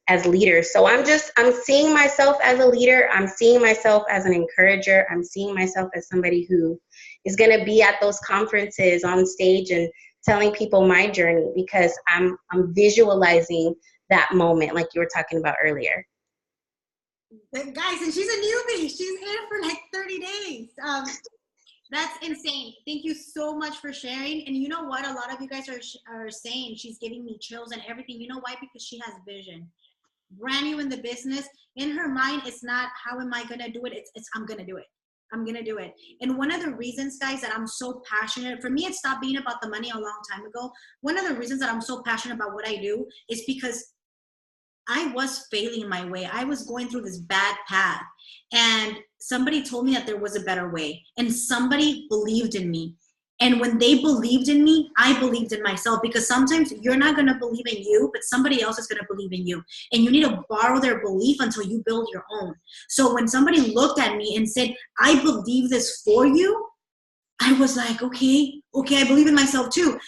as leaders. So I'm seeing myself as a leader. I'm seeing myself as an encourager. I'm seeing myself as somebody who is going to be at those conferences on stage and telling people my journey, because I'm visualizing that moment, like you were talking about earlier. Guys, and she's a newbie. She's here for like 30 days. That's insane. Thank you so much for sharing. And you know what? A lot of you guys are saying she's giving me chills and everything. You know why? Because she has vision. Brand new in the business. In her mind, it's not how am I going to do it? It's I'm going to do it. I'm going to do it. And one of the reasons, guys, that I'm so passionate, for me, it stopped being about the money a long time ago. One of the reasons that I'm so passionate about what I do is because I was failing my way. I was going through this bad path, and somebody told me that there was a better way, and somebody believed in me. And when they believed in me, I believed in myself, because sometimes you're not going to believe in you, but somebody else is going to believe in you. And you need to borrow their belief until you build your own. So when somebody looked at me and said, I believe this for you, I was like, okay, I believe in myself too.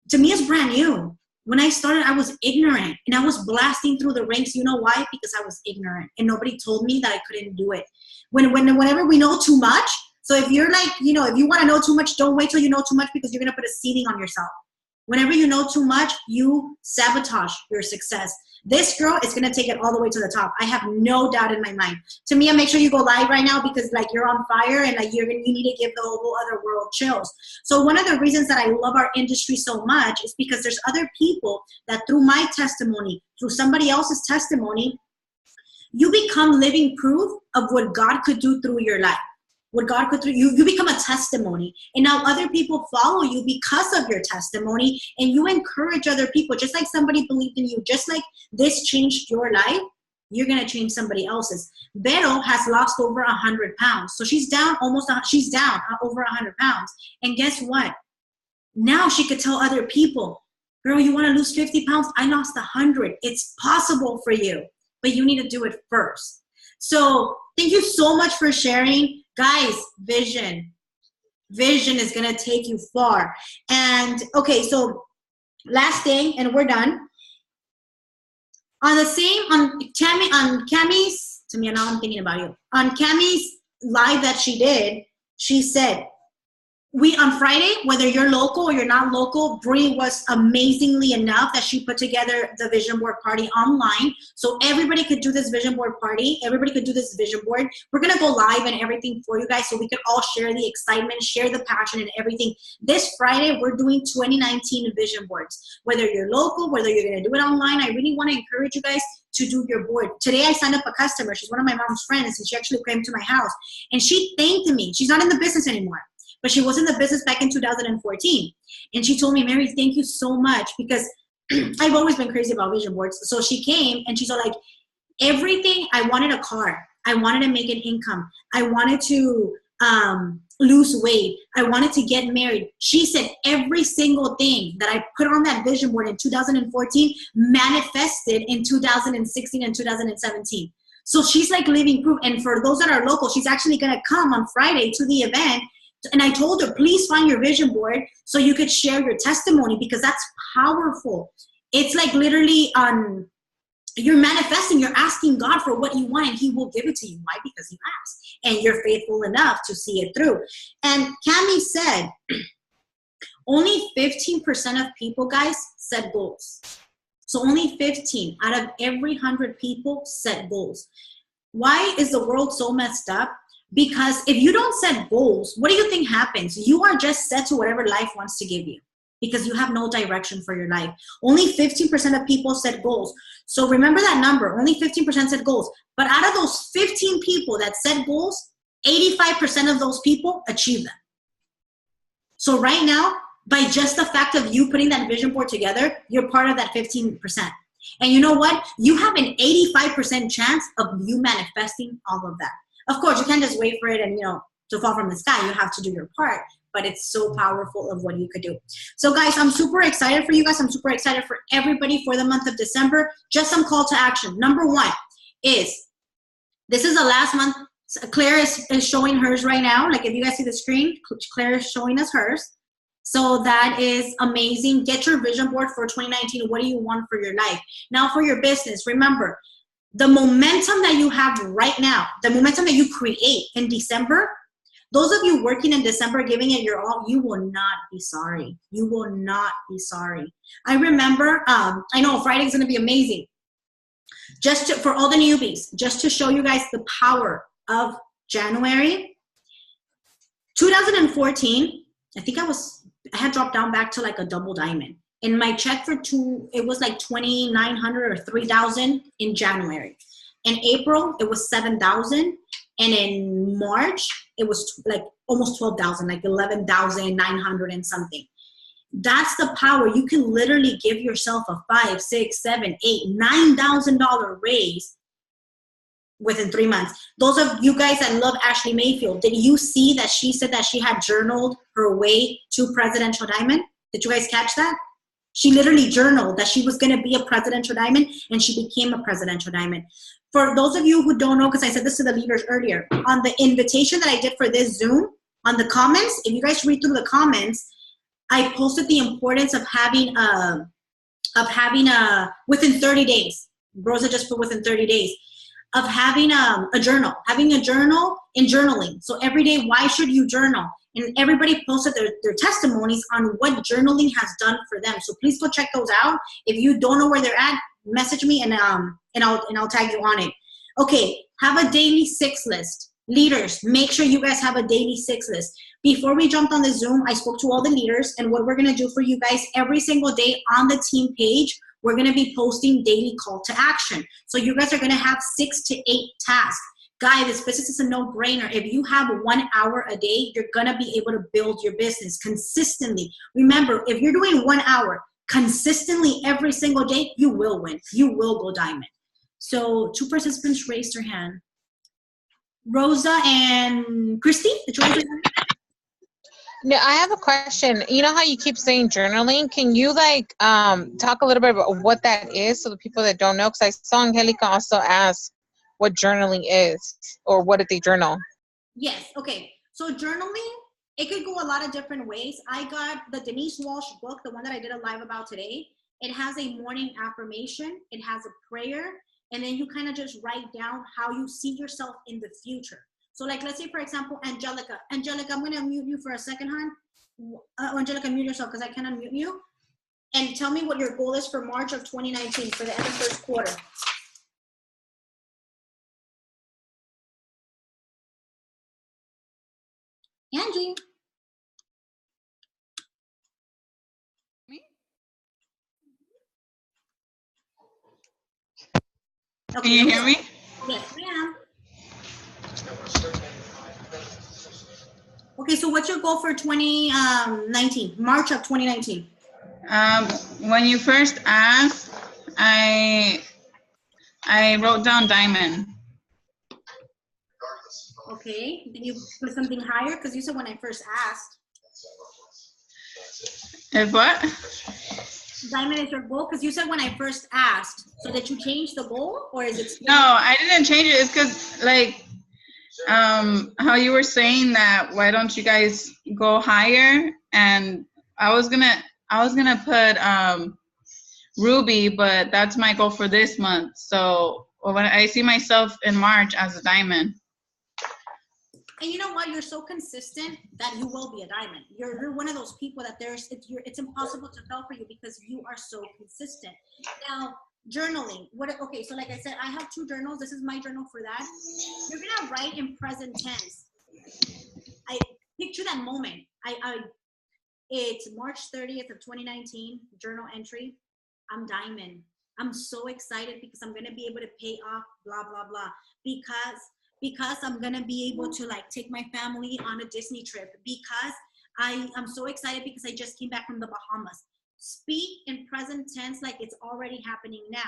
To me, it's brand new. When I started, I was ignorant, and I was blasting through the ranks. You know why? Because I was ignorant, and nobody told me that I couldn't do it. Whenever we know too much, so if you're like, if you want to know too much, don't wait till you know too much, because you're going to put a ceiling on yourself. Whenever you know too much, you sabotage your success. This girl is going to take it all the way to the top. I have no doubt in my mind. To me, make sure you go live right now, because like you're on fire, and like you need to give the whole other world chills. So one of the reasons that I love our industry so much is because there's other people that through my testimony, through somebody else's testimony, you become living proof of what God could do through your life. What God could do, you become a testimony. And now other people follow you because of your testimony, and you encourage other people. Just like somebody believed in you, just like this changed your life, you're going to change somebody else's. Vero has lost over 100 pounds. So she's down over 100 pounds. And guess what? Now she could tell other people, girl, you want to lose 50 pounds? I lost 100. It's possible for you, but you need to do it first. So thank you so much for sharing. Guys, vision. Vision is going to take you far. And okay, so last thing, and we're done. On Cammy's, to me, now I'm thinking about you. On Cammy's live that she did, she said, on Friday, whether you're local or you're not local, Bree was amazingly enough that she put together the vision board party online. So everybody could do this vision board party. Everybody could do this vision board. We're going to go live and everything for you guys so we could all share the excitement, share the passion and everything. This Friday, we're doing 2019 vision boards. Whether you're local, whether you're going to do it online, I really want to encourage you guys to do your board. Today, I signed up a customer. She's one of my mom's friends, and she actually came to my house. And she thanked me. She's not in the business anymore, but she was in the business back in 2014. And she told me, Mary, thank you so much, because I've always been crazy about vision boards. So she came and she's all like, everything, I wanted a car. I wanted to make an income. I wanted to lose weight. I wanted to get married. She said every single thing that I put on that vision board in 2014 manifested in 2016 and 2017. So she's like living proof. And for those that are local, she's actually going to come on Friday to the event. And I told her, please find your vision board so you could share your testimony, because that's powerful. It's like literally you're manifesting, you're asking God for what you want, and he will give it to you. Why? Because you asked, and you're faithful enough to see it through. And Cammie said, only 15% of people, guys, set goals. So only 15 out of every 100 people set goals. Why is the world so messed up? Because if you don't set goals, what do you think happens? You are just set to whatever life wants to give you, because you have no direction for your life. Only 15% of people set goals. So remember that number, only 15% set goals. But out of those 15 people that set goals, 85% of those people achieve them. So right now, by just the fact of you putting that vision board together, you're part of that 15%. And you know what? You have an 85% chance of you manifesting all of that. Of course, you can't just wait for it and, to fall from the sky. You have to do your part. But it's so powerful of what you could do. So guys, I'm super excited for you guys. I'm super excited for everybody for the month of December. Just some call to action. Number one is, this is the last month. Claire is showing hers right now. Like if you guys see the screen, Claire is showing us hers. So that is amazing. Get your vision board for 2019. What do you want for your life? Now for your business, remember, the momentum that you have right now, the momentum that you create in December, those of you working in December, giving it your all, you will not be sorry. You will not be sorry. I remember, I know Friday is going to be amazing. For all the newbies, just to show you guys the power of January, 2014, I think I had dropped down back to like a double diamond. And my check it was like 2,900 or 3,000 in January. In April, it was 7,000. And in March, it was like almost 12,000, like 11,900 and something. That's the power. You can literally give yourself a $5,000, $6,000, $7,000, $8,000, $9,000 raise within 3 months. Those of you guys that love Ashley Mayfield, did you see that she said that she had journaled her way to Presidential Diamond? Did you guys catch that? She literally journaled that she was going to be a Presidential Diamond, and she became a Presidential Diamond. For those of you who don't know, because I said this to the leaders earlier, on the invitation that I did for this Zoom, on the comments, if you guys read through the comments, I posted the importance of having within 30 days. Rosa just put within 30 days of having a journal and journaling. So every day, why should you journal? And everybody posted their testimonies on what journaling has done for them. So please go check those out. If you don't know where they're at, message me and I'll tag you on it. Okay, have a daily 6 list. Leaders, make sure you guys have a daily 6 list. Before we jumped on the Zoom, I spoke to all the leaders, and what we're gonna do for you guys every single day on the team page, we're gonna be posting daily call to action. So you guys are gonna have 6 to 8 tasks. Guys, this business is a no-brainer. If you have 1 hour a day, you're gonna be able to build your business consistently. Remember, if you're doing 1 hour consistently every single day, you will win. You will go diamond. So 2 participants raised their hand. Rosa and Christy, did you raise your hand? No, I have a question. You know how you keep saying journaling? Can you talk a little bit about what that is so the people that don't know? Because I saw Angelica also ask what journaling is, or what did they journal? Yes. Okay. So journaling it could go a lot of different ways. I got the Denise Walsh book, the one that I did a live about today. It has a morning affirmation. It has a prayer. And then you kind of just write down how you see yourself in the future. So like, let's say, for example, Angelica. Angelica, I'm going to unmute you for a second, hon. Angelica, mute yourself because I can't unmute you. And tell me what your goal is for March of 2019 for the end of first quarter. Angie. Me? Okay, Can you hear me? Yes, ma'am. Okay, so what's your goal for 2019, March of 2019? When you first asked, I wrote down diamond. Okay, did you put something higher? Because you said when I first asked. If what? Diamond is your goal? Because you said when I first asked. So did you change the goal or is it still? No, I didn't change it. It's because like how you were saying that why don't you guys go higher? And I was gonna put ruby, but that's my goal for this month. So when I see myself in March as a diamond. And you know what? You're so consistent that you will be a diamond. You're one of those people that it's impossible to fail for you because you are so consistent. Now, journaling. Okay, so like I said, I have 2 journals. This is my journal for that. You're gonna write in present tense. I picture that moment. It's March 30th of 2019, journal entry. I'm diamond. I'm so excited because I'm gonna be able to pay off blah, blah, blah. Because I'm gonna be able to like take my family on a Disney trip. Because I'm so excited because I just came back from the Bahamas. Speak in present tense like it's already happening now.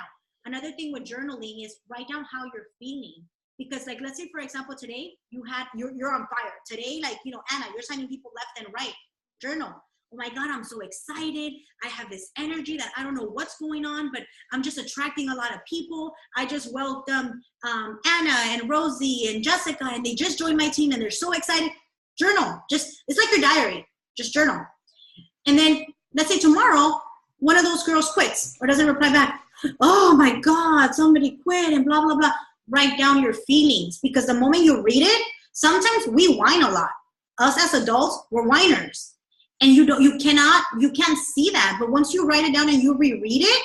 Another thing with journaling is write down how you're feeling. Because like, let's say for example, today you're on fire. Today, like, you know, Anna, you're signing people left and right. Journal. Oh my God, I'm so excited. I have this energy that I don't know what's going on, but I'm just attracting a lot of people. I just welcomed Anna and Rosie and Jessica, and they just joined my team and they're so excited. Journal. Just, it's like your diary. Just journal. And then let's say tomorrow, one of those girls quits or doesn't reply back. Oh my God, somebody quit and blah, blah, blah. Write down your feelings because the moment you read it, sometimes we whine a lot. Us as adults, we're whiners. And you can't see that. But once you write it down and you reread it,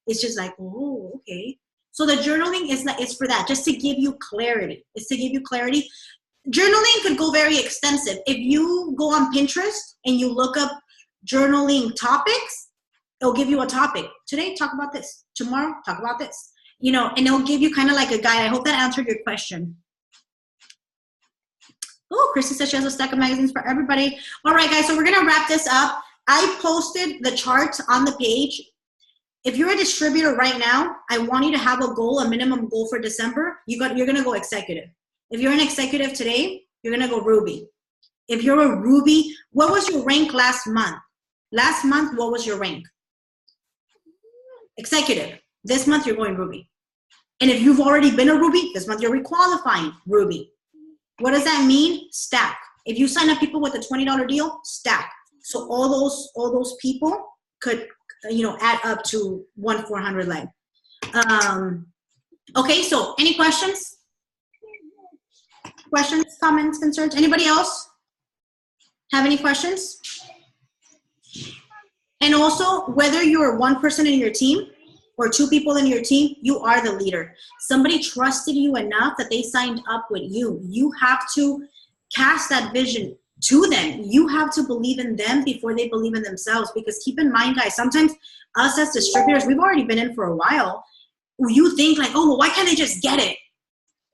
it's just like, oh, okay. So the journaling is for that, just to give you clarity. It's to give you clarity. Journaling could go very extensive. If you go on Pinterest and you look up journaling topics, it'll give you a topic. Today, talk about this. Tomorrow, talk about this. You know, and it'll give you kind of like a guide. I hope that answered your question. Oh, Christy says she has a stack of magazines for everybody. All right, guys, so we're going to wrap this up. I posted the charts on the page. If you're a distributor right now, I want you to have a goal, a minimum goal for December. You're going to go executive. If you're an executive today, you're going to go Ruby. If you're a Ruby, what was your rank last month? Last month, what was your rank? Executive. This month, you're going Ruby. And if you've already been a Ruby, this month, you're requalifying Ruby. What does that mean? Stack. If you sign up people with a $20 deal, stack. So all those people could, you know, add up to 1,400 leg. Okay, so any questions? Questions, comments, concerns? Anybody else have any questions? And also, whether you're one person in your team or 2 people in your team, you are the leader. Somebody trusted you enough that they signed up with you. You have to cast that vision to them. You have to believe in them before they believe in themselves. Because keep in mind, guys, sometimes us as distributors, we've already been in for a while. You think like, oh, well, why can't they just get it?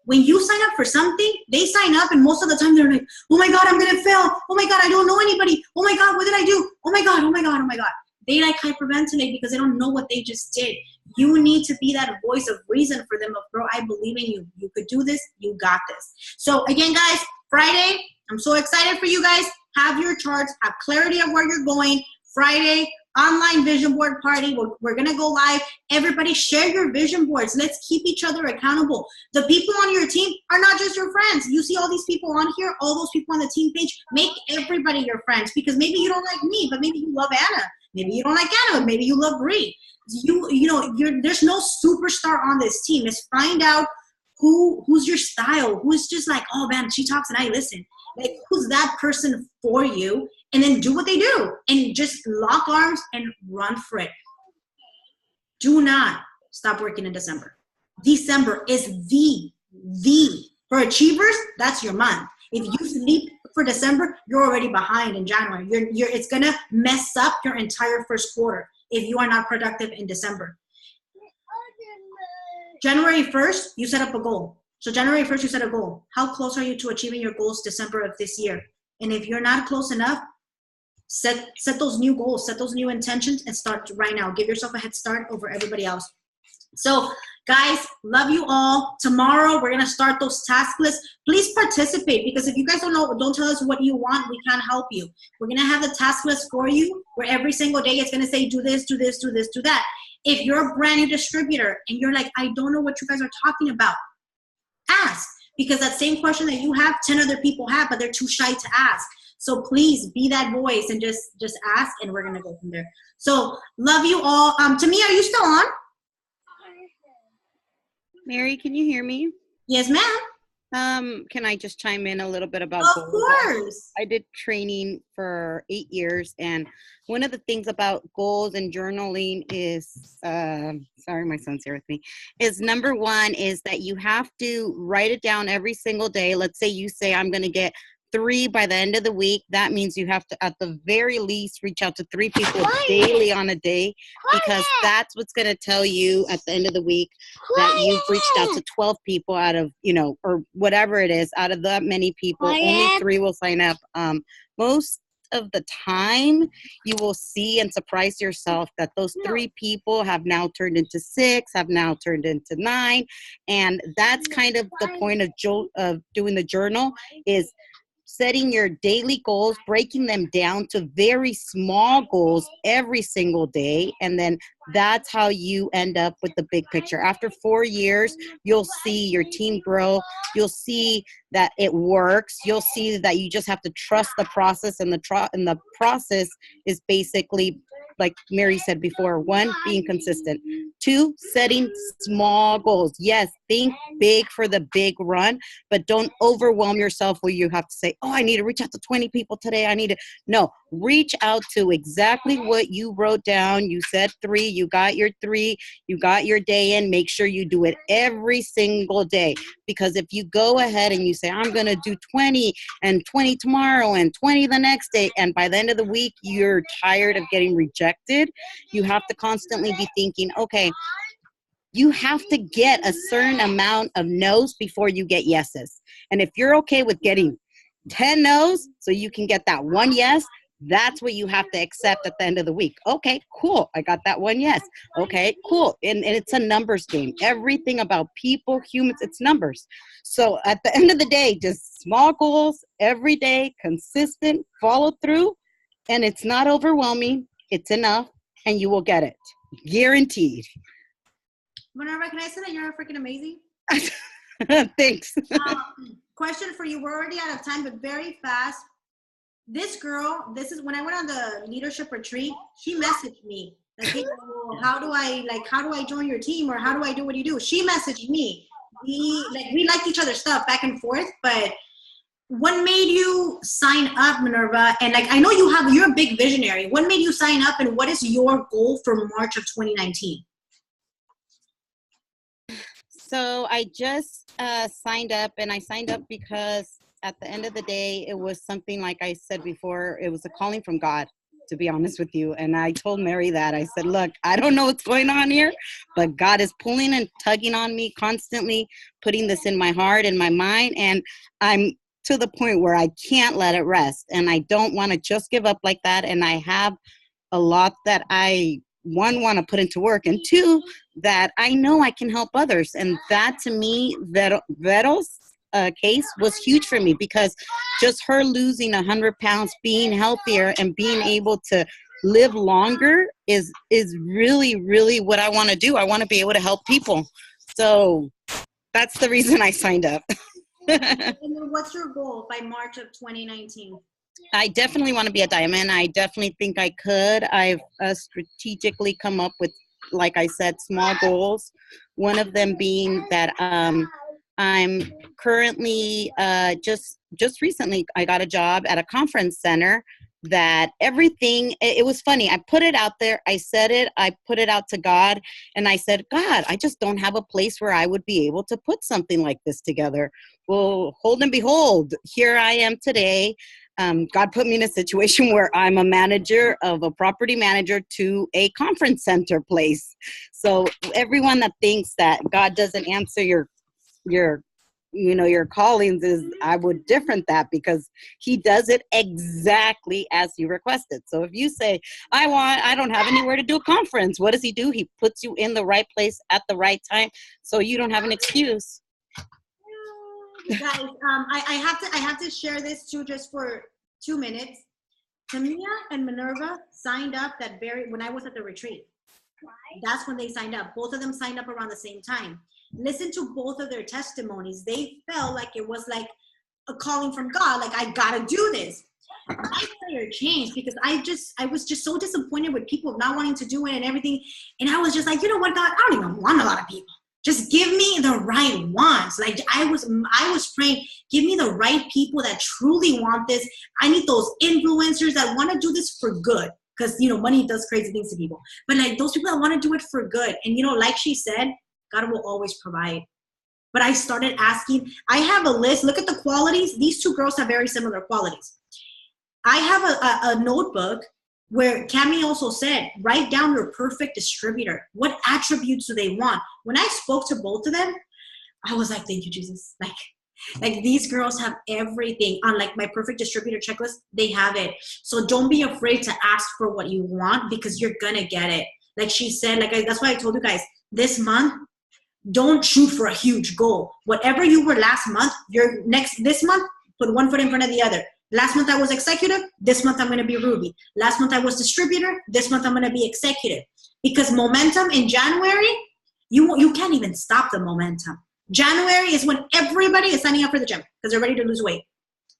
When you sign up for something, they sign up and most of the time they're like, oh my God, I'm gonna fail. Oh my God, I don't know anybody. Oh my God, what did I do? Oh my God, oh my God, oh my God. They like hyperventilate because they don't know what they just did. You need to be that voice of reason for them of, bro, I believe in you. You could do this. You got this. So again, guys, Friday, I'm so excited for you guys. Have your charts, have clarity of where you're going. Friday, online vision board party. We're going to go live. Everybody share your vision boards. Let's keep each other accountable. The people on your team are not just your friends. You see all these people on here, all those people on the team page, make everybody your friends, because maybe you don't like me, but maybe you love Anna. Maybe you don't like Anna, but maybe you love Bree. There's no superstar on this team. It's find out who's your style, who's just like, oh man, she talks and I listen. Like, who's that person for you? And then do what they do and just lock arms and run for it. Do not stop working in December. December is for achievers, that's your month. If you sleep for December, you're already behind in January. It's gonna mess up your entire first quarter if you are not productive in December. January 1st, you set up a goal. So January 1st, you set a goal. How close are you to achieving your goals December of this year? And if you're not close enough, set those new goals, set those new intentions, and start right now. Give yourself a head start over everybody else. So guys, love you all. Tomorrow, we're going to start those task lists. Please participate, because if you guys don't know, don't tell us what you want, we can't help you. We're going to have the task list for you, where every single day it's going to say, do this, do this, do this, do that. If you're a brand new distributor and you're like, I don't know what you guys are talking about, ask, because that same question that you have, 10 other people have, but they're too shy to ask. So please be that voice and just ask, and we're gonna go from there. So love you all. Tamia, are you still on? Mary, can you hear me? Yes, ma'am. Can I just chime in a little bit about Of goals? course. I did training for 8 years, and one of the things about goals and journaling is, sorry, my son's here with me, is number one is that you have to write it down every single day. Let's say you say, I'm going to get 3 by the end of the week. That means you have to, at the very least, reach out to 3 people daily on a day, because that's what's going to tell you at the end of the week that you've reached out to 12 people out of, or whatever it is, out of that many people, only 3 will sign up. Most of the time, you will see and surprise yourself that those 3 people have now turned into 6, have now turned into 9. And that's kind of the point of doing the journal, is setting your daily goals, breaking them down to very small goals every single day. And then that's how you end up with the big picture. After 4 years, you'll see your team grow. You'll see that it works. You'll see that you just have to trust the process, and the process is basically, like Mary said before, 1, being consistent. 2, setting small goals. Yes, think big for the big run, but don't overwhelm yourself where you have to say, oh, I need to reach out to 20 people today. No, reach out to exactly what you wrote down. You said 3, you got your 3, you got your day in. Make sure you do it every single day, because if you go ahead and you say, I'm going to do 20 and 20 tomorrow and 20 the next day, and by the end of the week, you're tired of getting rejected, you have to constantly be thinking, okay, you have to get a certain amount of no's before you get yeses. And if you're okay with getting 10 no's so you can get that 1 yes, that's what you have to accept at the end of the week. Okay, cool. I got that 1 yes. Okay, cool. And it's a numbers game. Everything about people, humans, it's numbers. So at the end of the day, just small goals every day, consistent, follow through, and it's not overwhelming. It's enough, and you will get it. Guaranteed. Minerva, can I say that you're freaking amazing? Thanks. Question for you. We're already out of time, but very fast. This girl, this is when I went on the leadership retreat, she messaged me. Like, hey, how do I join your team, or how do I do what you do? She messaged me. We liked each other's stuff back and forth, but what made you sign up, Minerva? And I know you're a big visionary. What made you sign up, and what is your goal for March of 2019? So I just signed up, and I signed up because at the end of the day, it was something, like I said before, it was a calling from God, to be honest with you. And I told Mary that. I said, look, I don't know what's going on here, but God is pulling and tugging on me constantly, putting this in my heart and my mind. And I'm to the point where I can't let it rest. And I don't want to just give up like that. And I have a lot that I, 1, want to put into work, and 2, that I know I can help others. And that, to me, Vero's case was huge for me, because just her losing 100 pounds, being healthier, and being able to live longer is really, really what I want to do. I want to be able to help people. So that's the reason I signed up. And then what's your goal by March of 2019? I definitely want to be a diamond. I definitely think I could. I've strategically come up with, like I said, small goals. One of them being that I'm currently just recently I got a job at a conference center that everything, it was funny. I put it out there. I said it. I put it out to God. And I said, God, I just don't have a place where I would be able to put something like this together. Well, hold and behold, here I am today. God put me in a situation where I'm a manager of a property manager to a conference center place. So everyone that thinks that God doesn't answer your callings is, I would different that, because he does it exactly as you requested. So if you say, I don't have anywhere to do a conference, what does he do? He puts you in the right place at the right time, so you don't have an excuse. Guys, I have to share this too, just for 2 minutes. Tamia and Minerva signed up when I was at the retreat. That's when they signed up. Both of them signed up around the same time. Listen to both of their testimonies. They felt like it was like a calling from God. Like, I gotta do this. My prayer changed because I was just so disappointed with people not wanting to do it and everything. And I was just like, you know what, God, I don't even want a lot of people. Just give me the right ones. Like I was praying, give me the right people that truly want this. I need those influencers that want to do this for good. Because, money does crazy things to people. But like those people that want to do it for good. And, like she said, God will always provide. But I started asking. I have a list. Look at the qualities. These two girls have very similar qualities. I have a notebook where Cami also said, write down your perfect distributor. What attributes do they want? When I spoke to both of them, I was like, thank you, Jesus. Like these girls have everything on like my perfect distributor checklist. They have it. So don't be afraid to ask for what you want, because you're going to get it. Like she said, that's why I told you guys this month, don't shoot for a huge goal. Whatever you were last month, this month, put one foot in front of the other. Last month I was executive. This month I'm going to be Ruby. Last month I was distributor. This month I'm going to be executive. Because momentum in January, you can't even stop the momentum. January is when everybody is signing up for the gym because they're ready to lose weight.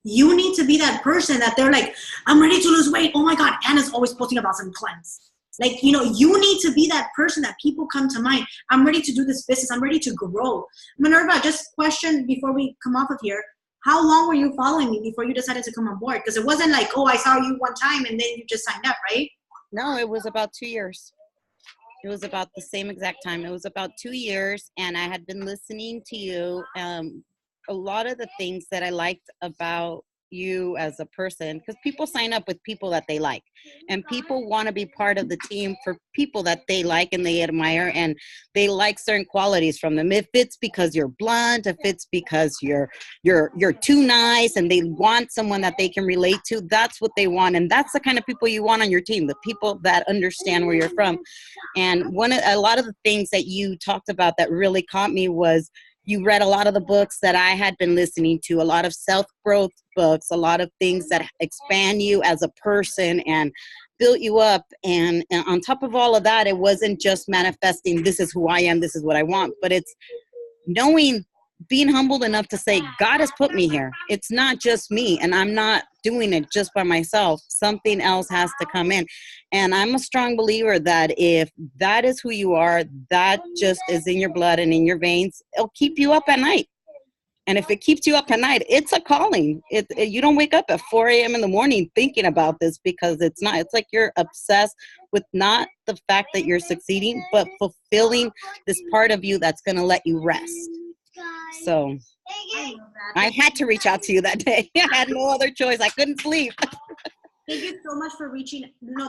You need to be that person that they're like, I'm ready to lose weight. Oh my God, Anna's always posting about some cleanse. Like, you need to be that person that people come to mind. I'm ready to do this business. I'm ready to grow. Minerva, just question before we come off of here. How long were you following me before you decided to come on board? Because it wasn't like, oh, I saw you one time and then you just signed up, right? No, it was about 2 years. It was about the same exact time. It was about 2 years, and I had been listening to you. A lot of the things that I liked about you as a person, because people sign up with people that they like, and people want to be part of the team for people that they like and they admire, and they like certain qualities from them. If it's because you're blunt, if it's because you're too nice and they want someone that they can relate to, that's what they want. And that's the kind of people you want on your team, the people that understand where you're from. And a lot of the things that you talked about that really caught me was you read a lot of the books that I had been listening to, a lot of self-growth books, a lot of things that expand you as a person and build you up. And on top of all of that, it wasn't just manifesting, this is who I am, this is what I want, but it's being humbled enough to say, God has put me here. It's not just me, and I'm not doing it just by myself. Something else has to come in. And I'm a strong believer that if that is who you are, that just is in your blood and in your veins, it'll keep you up at night. And if it keeps you up at night, it's a calling. You don't wake up at 4 a.m. in the morning thinking about this, because it's not. It's like you're obsessed with not the fact that you're succeeding, but fulfilling this part of you that's going to let you rest. So I had to reach out to you that day. I had no other choice. I couldn't sleep. Thank you so much for reaching.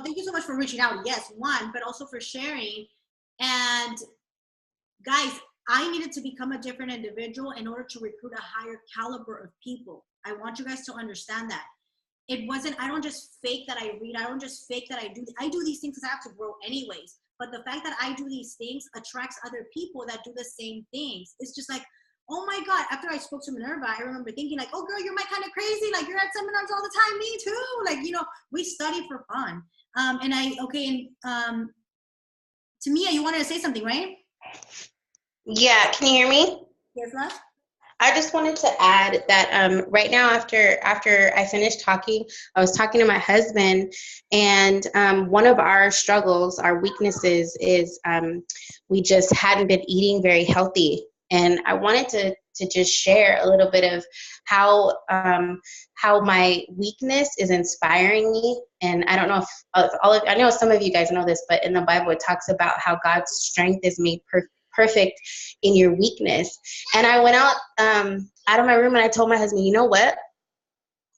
Thank you so much for reaching out. Yes, one, but also for sharing. And guys, I needed to become a different individual in order to recruit a higher caliber of people. I want you guys to understand that. It wasn't, I don't just fake that I read. I don't just fake that I do these things because I have to grow anyways. But the fact that I do these things attracts other people that do the same things. It's just like, oh my God, after I spoke to Minerva, I remember thinking like, oh girl, you're my kind of crazy. Like you're at seminars all the time. Me too. Like, you know, we study for fun. Tamia, you wanted to say something, right? Yeah, can you hear me? Yes, love? I just wanted to add that right now, after I finished talking, I was talking to my husband, and one of our struggles, our weaknesses, is we just hadn't been eating very healthy, and I wanted to just share a little bit of how my weakness is inspiring me. And I don't know if I know some of you guys know this, but in the Bible it talks about how God's strength is made perfect in your weakness. And I went out of my room and I told my husband, you know what?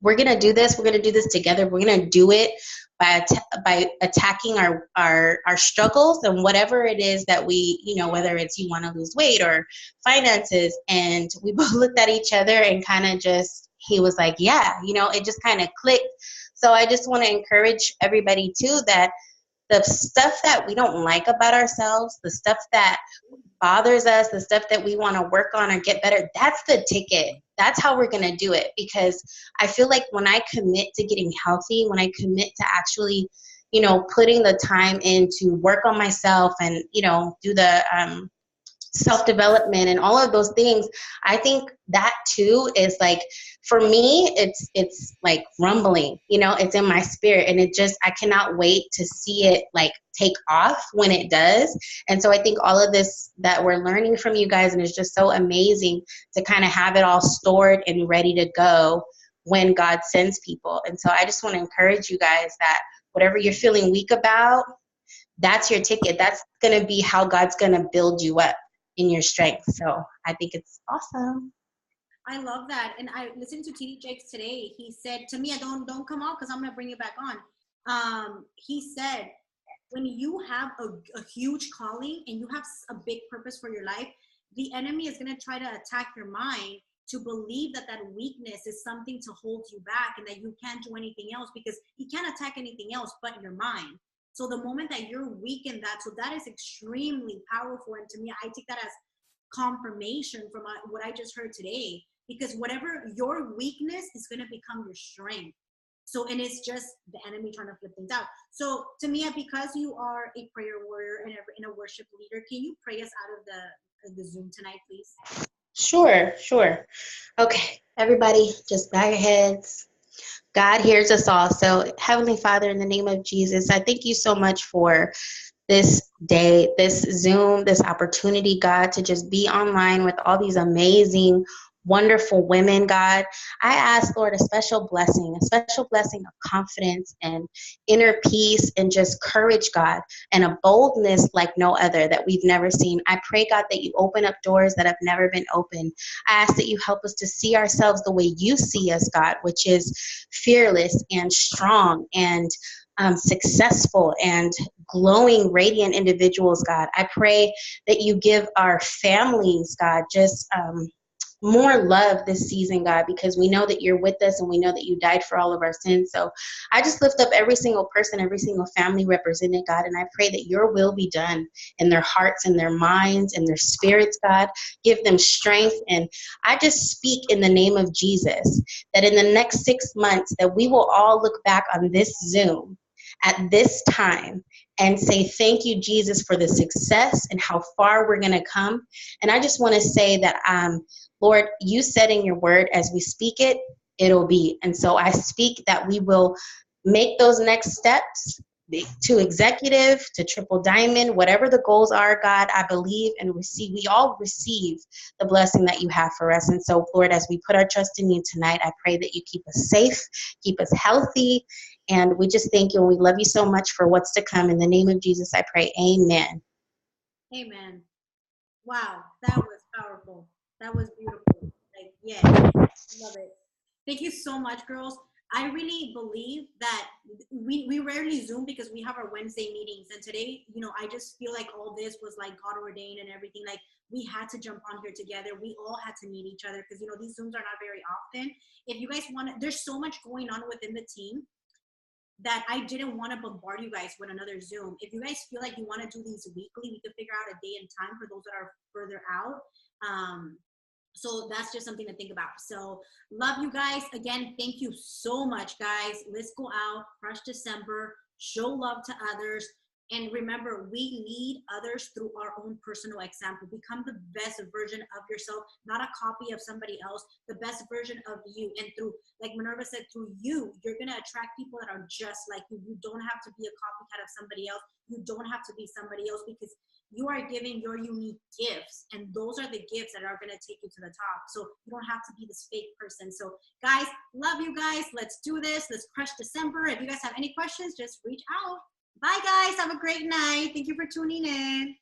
We're going to do this. We're going to do this together. We're going to do it by attacking our struggles and whatever it is that we, you know, whether it's you want to lose weight or finances. And we both looked at each other and kind of just, he was like, yeah, you know, it just kind of clicked. So I just want to encourage everybody too, that the stuff that we don't like about ourselves, the stuff that bothers us, the stuff that we want to work on or get better, that's the ticket. That's how we're going to do it. Because I feel like when I commit to getting healthy, when I commit to actually, you know, putting the time in to work on myself and, you know, do the self-development and all of those things, I think that too is like, for me, it's like rumbling, you know, it's in my spirit, and it just, I cannot wait to see it like take off when it does. And so I think all of this that we're learning from you guys, and it's just so amazing to kind of have it all stored and ready to go when God sends people. And so I just want to encourage you guys that whatever you're feeling weak about, that's your ticket. That's going to be how God's going to build you up in your strength. So I think it's awesome. I love that. And I listened to TD Jakes today. He said to me, don't come off because I'm going to bring you back on. He said, when you have a huge calling and you have a big purpose for your life, the enemy is going to try to attack your mind to believe that weakness is something to hold you back and that you can't do anything else, because he can't attack anything else but your mind. So the moment that you're weak in that, so that is extremely powerful. And to me, I take that as confirmation from what I just heard today, because whatever your weakness is going to become your strength. So, and it's just the enemy trying to flip things out. So Tamia, because you are a prayer warrior and a worship leader, can you pray us out of the Zoom tonight, please? Sure. Okay, everybody, just bow your heads. God hears us all. So Heavenly Father, in the name of Jesus, I thank you so much for this day, this Zoom, this opportunity, God, to just be online with all these amazing, wonderful women, God. I ask, Lord, a special blessing of confidence and inner peace and just courage, God, and a boldness like no other that we've never seen. I pray, God, that you open up doors that have never been opened. I ask that you help us to see ourselves the way you see us, God, which is fearless and strong and successful and glowing, radiant individuals, God. I pray that you give our families, God, just more love this season, God, because we know that you're with us and we know that you died for all of our sins. So I just lift up every single person, every single family represented, God, and I pray that your will be done in their hearts and their minds and their spirits, God. Give them strength. And I just speak in the name of Jesus that in the next 6 months that we will all look back on this Zoom at this time and say, thank you, Jesus, for the success and how far we're going to come. And I just want to say that, Lord, you said in your word, as we speak it, it'll be. And so I speak that we will make those next steps to executive, to triple diamond, whatever the goals are, God, I believe and receive. We all receive the blessing that you have for us. And so, Lord, as we put our trust in you tonight, I pray that you keep us safe, keep us healthy. And we just thank you and we love you so much for what's to come. In the name of Jesus, I pray. Amen. Amen. Wow, that was powerful. That was beautiful. Like, yeah, love it. Thank you so much, girls. I really believe that we rarely Zoom because we have our Wednesday meetings. And today, you know, I just feel like all this was like God ordained and everything. Like, we had to jump on here together. We all had to meet each other because, you know, these Zooms are not very often. If you guys want to, there's so much going on within the team that I didn't want to bombard you guys with another Zoom. If you guys feel like you want to do these weekly, we can figure out a day and time for those that are further out. So that's just something to think about. So love you guys. Again, thank you so much, guys. Let's go out, crush December, show love to others. And remember, we lead others through our own personal example. Become the best version of yourself, not a copy of somebody else, the best version of you. And through, like Minerva said, through you, you're going to attract people that are just like you. You don't have to be a copycat of somebody else. You don't have to be somebody else, because you are giving your unique gifts, and those are the gifts that are going to take you to the top. So you don't have to be this fake person. So guys, love you guys. Let's do this. Let's crush December. If you guys have any questions, just reach out. Bye guys. Have a great night. Thank you for tuning in.